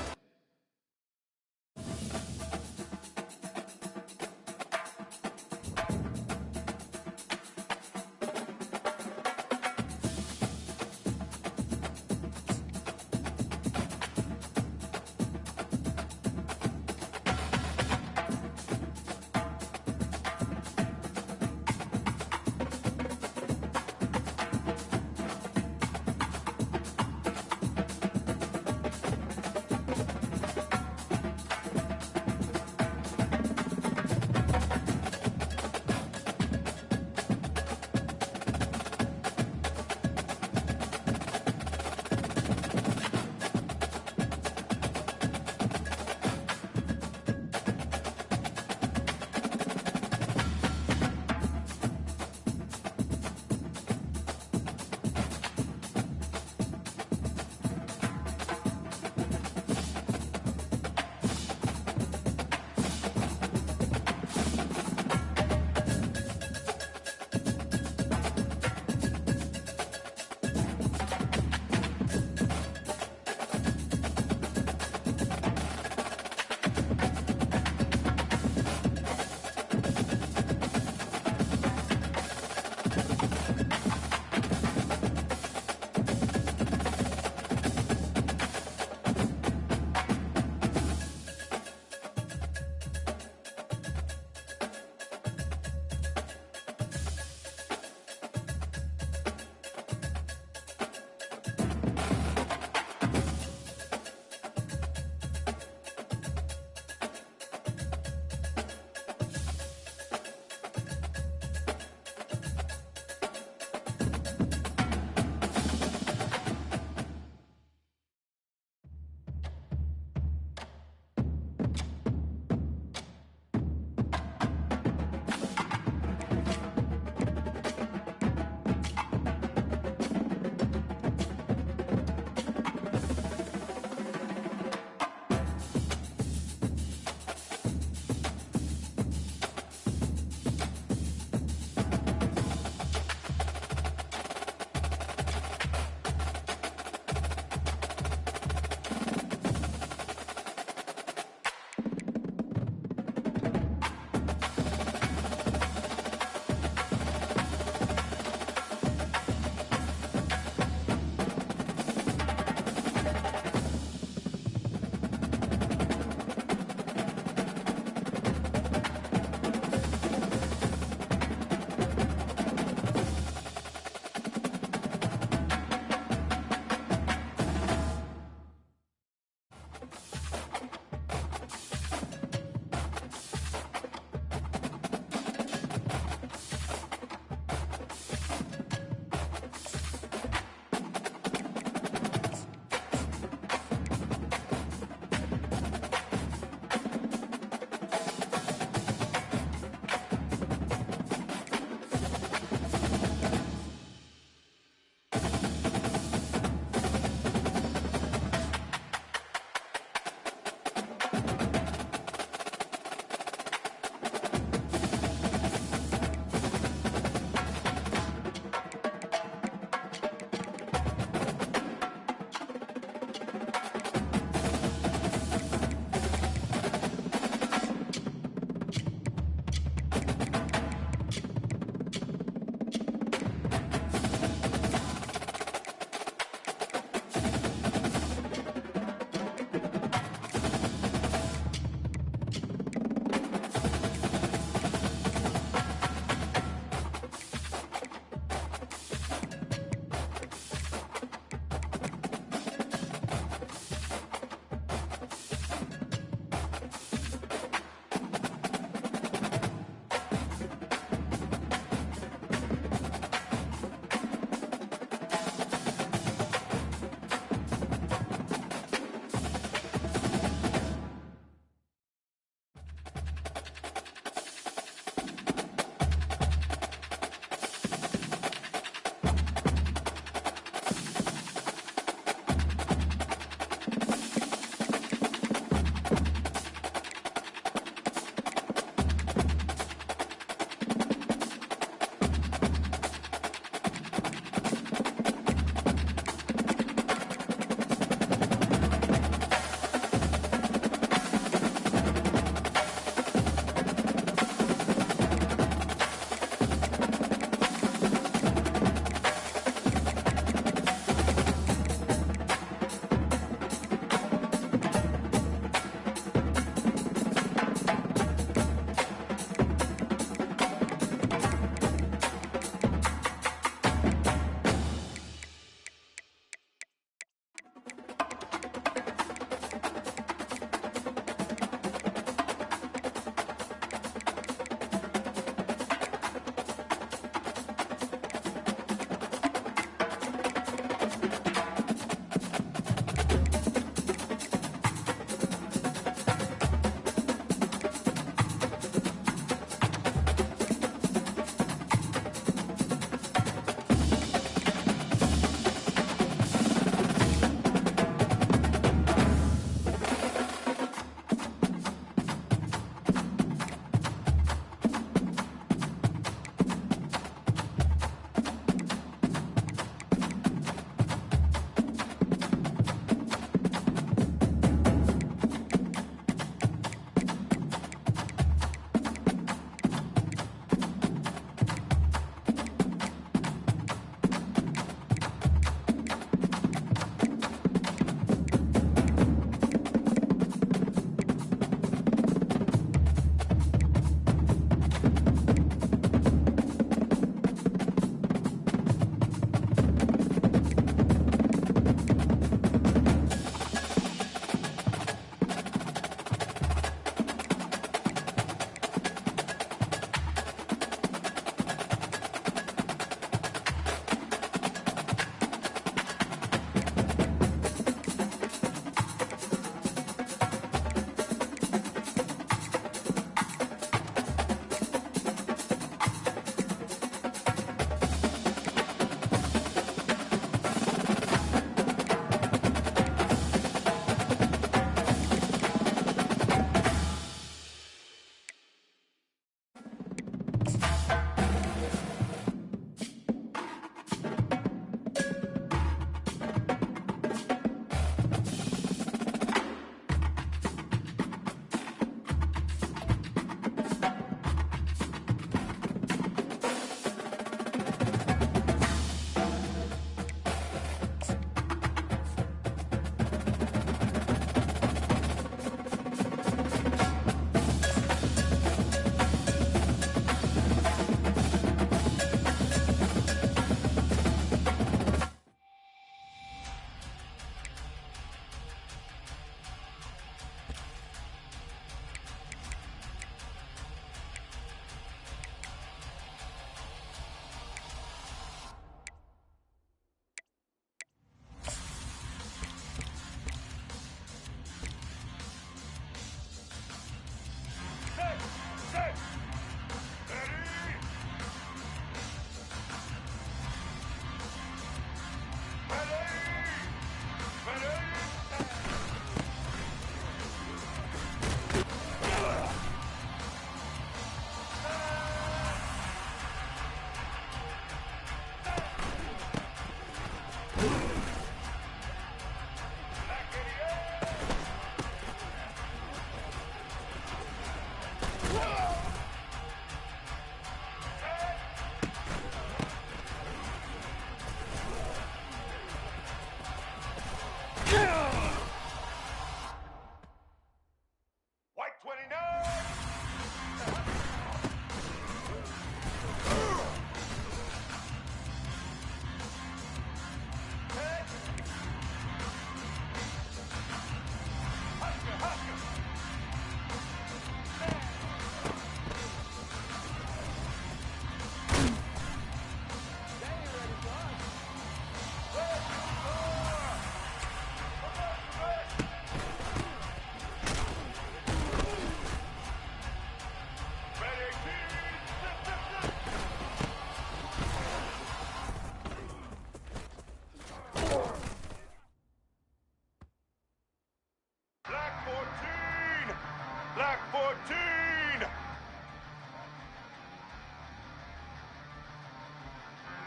Black 14!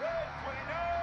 Red 29!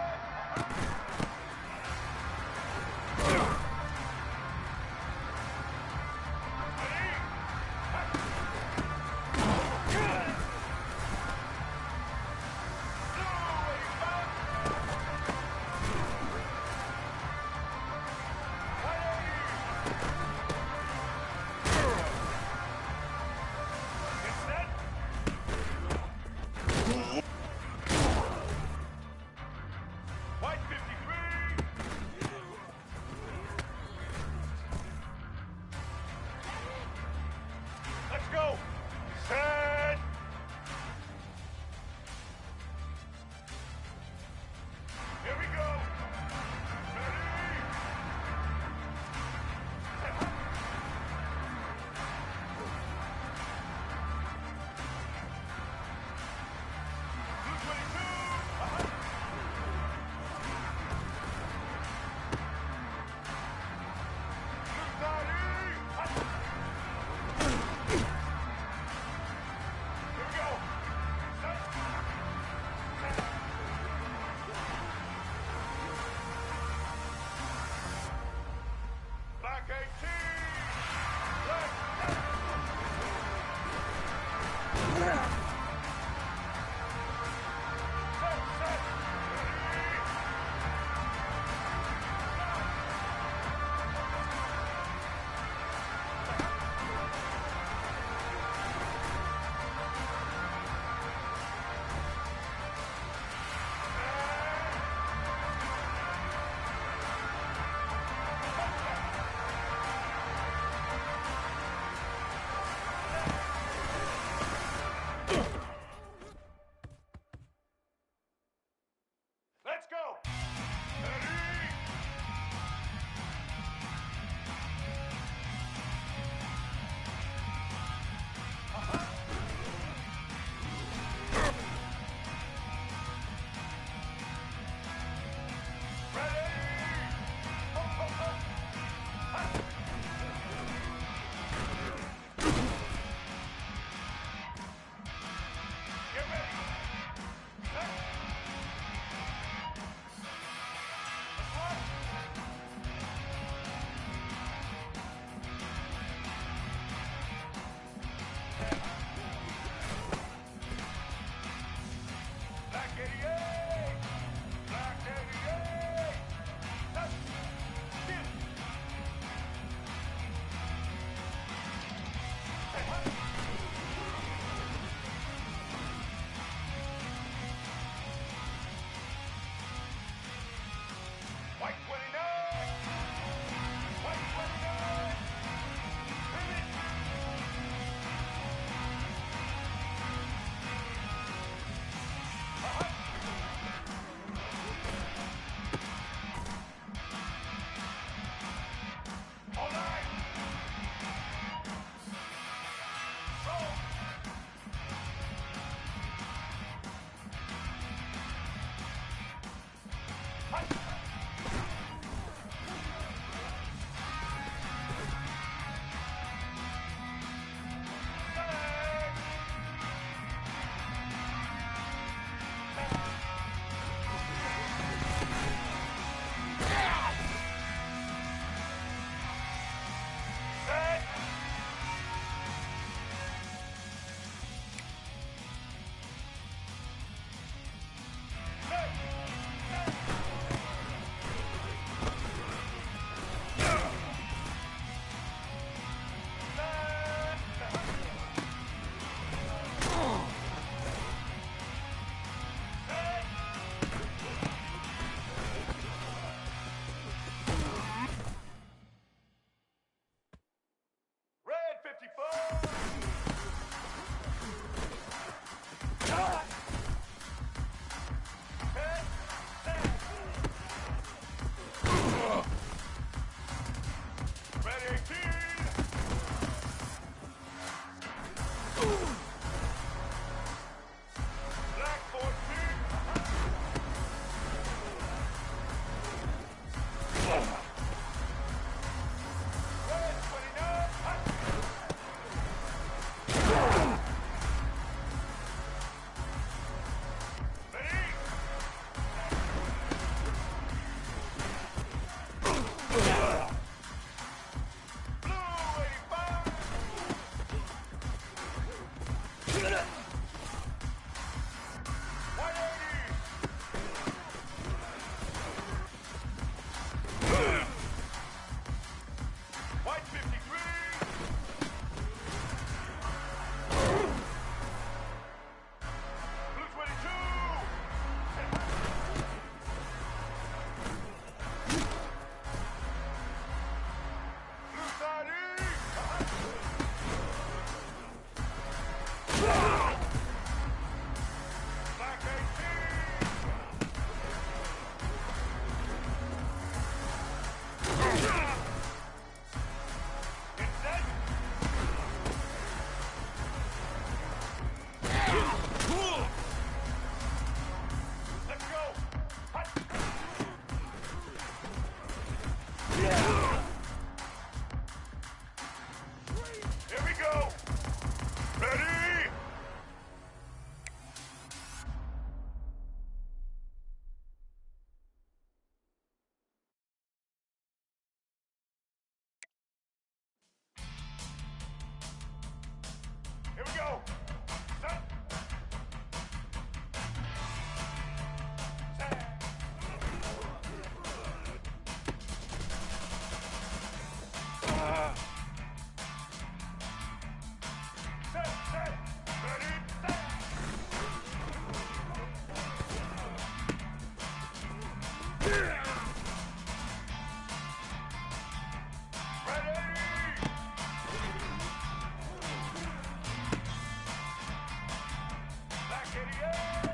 White 53. Blue 22. Blue 30. Black 18. Let's go! Hut. Here we go! Ready? Here we go! Set! Set! Ready? Ready? Black 88!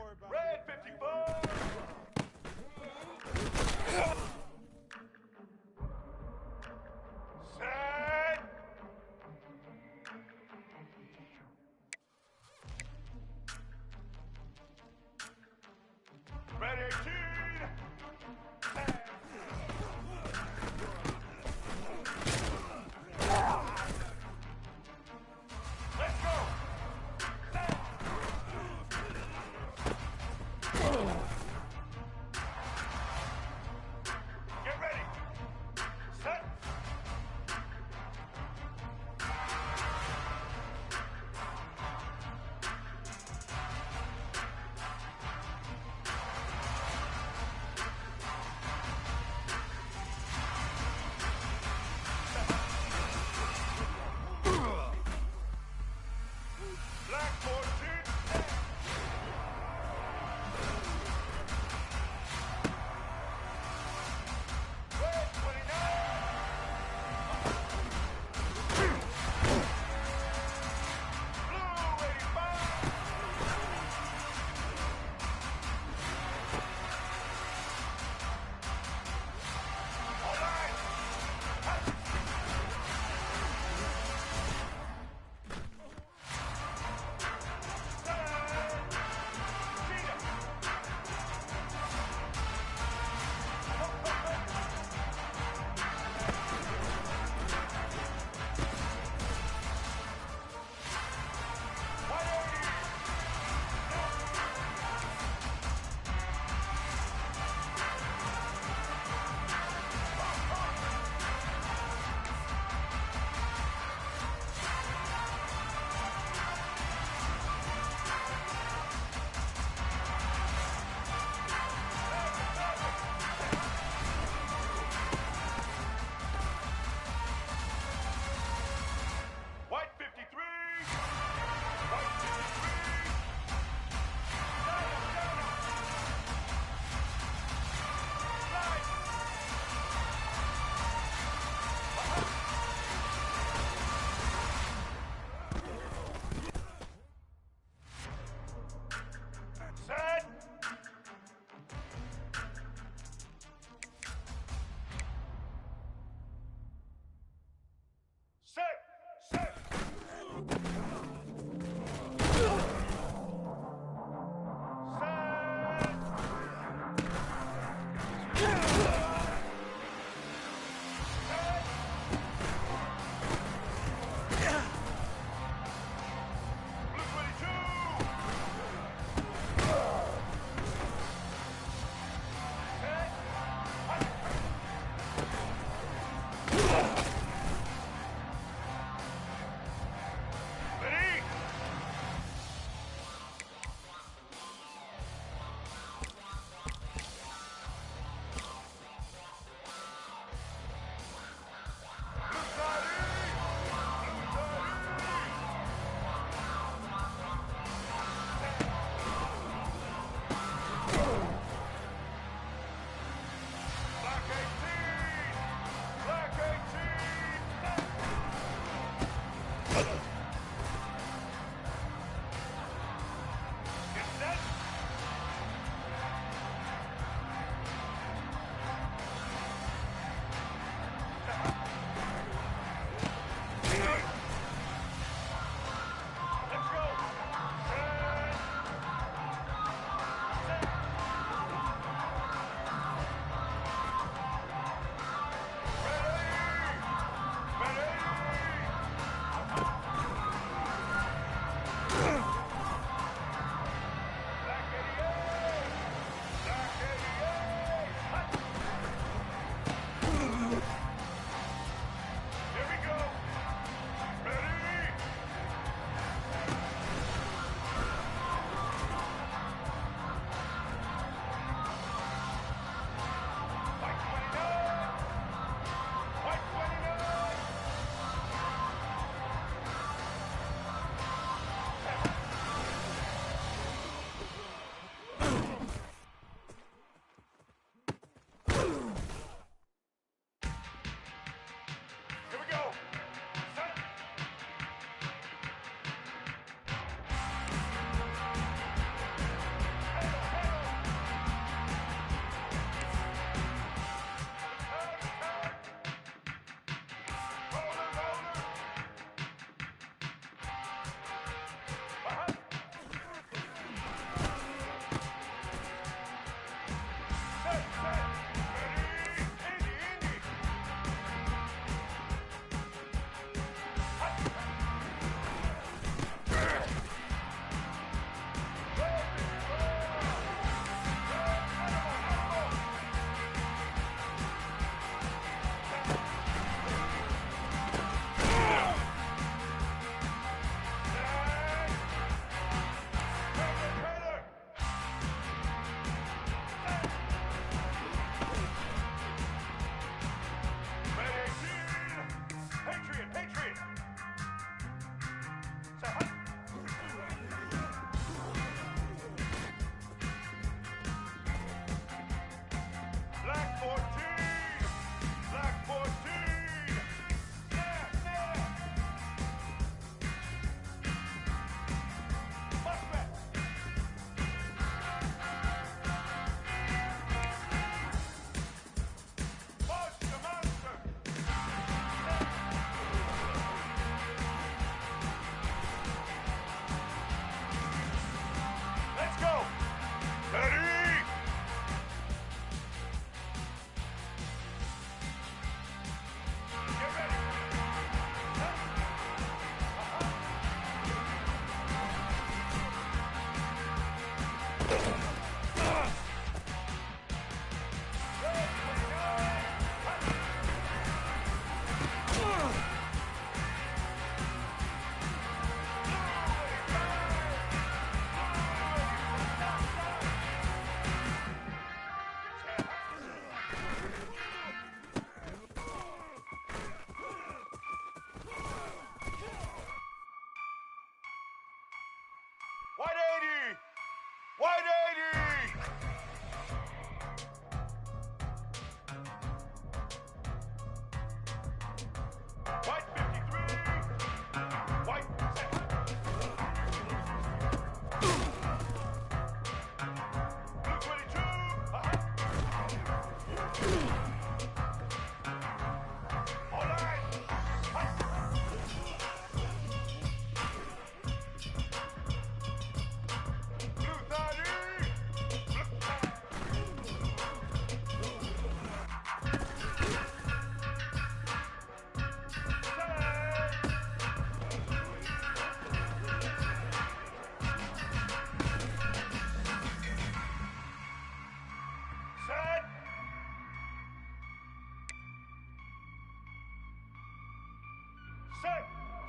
Red 54! Set! Ready, Gene! Let's go!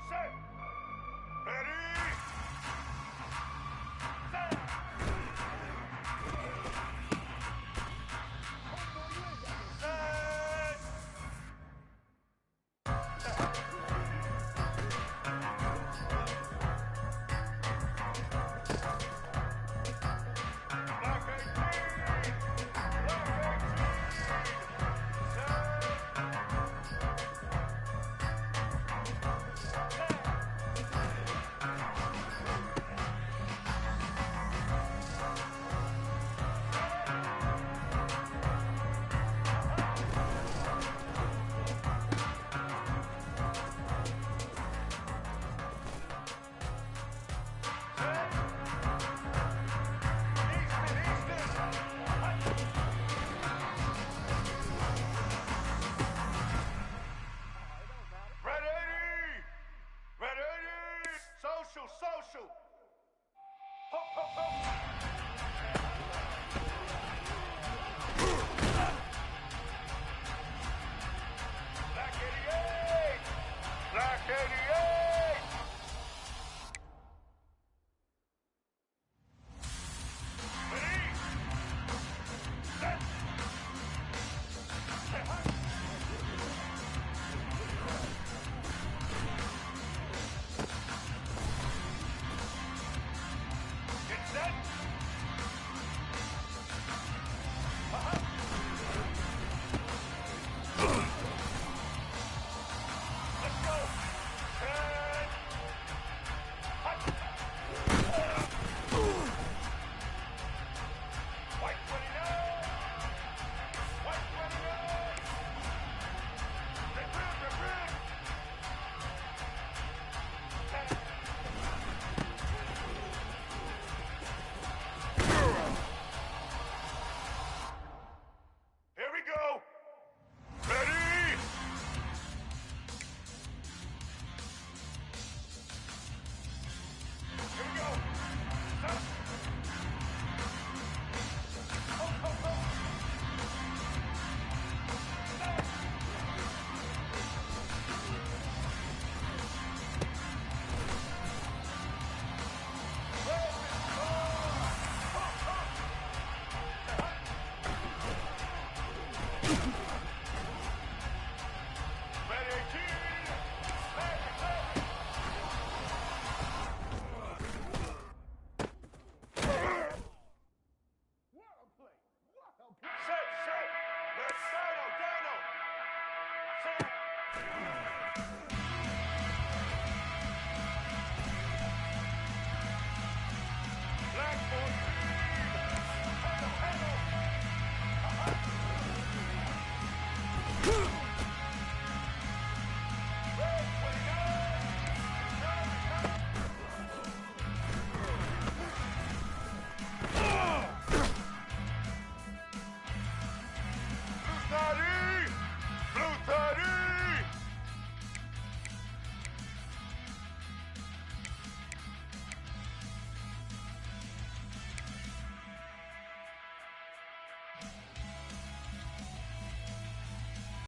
set. Ready? Set. Social. Ho, ho, ho. Black 88! Black 88! Ready? Set! Get set! Let's go! And... White 29! White 29! Red. Here we go! Ready? Here we go! Set! Ho, ho, ho! Set! Ho, ho!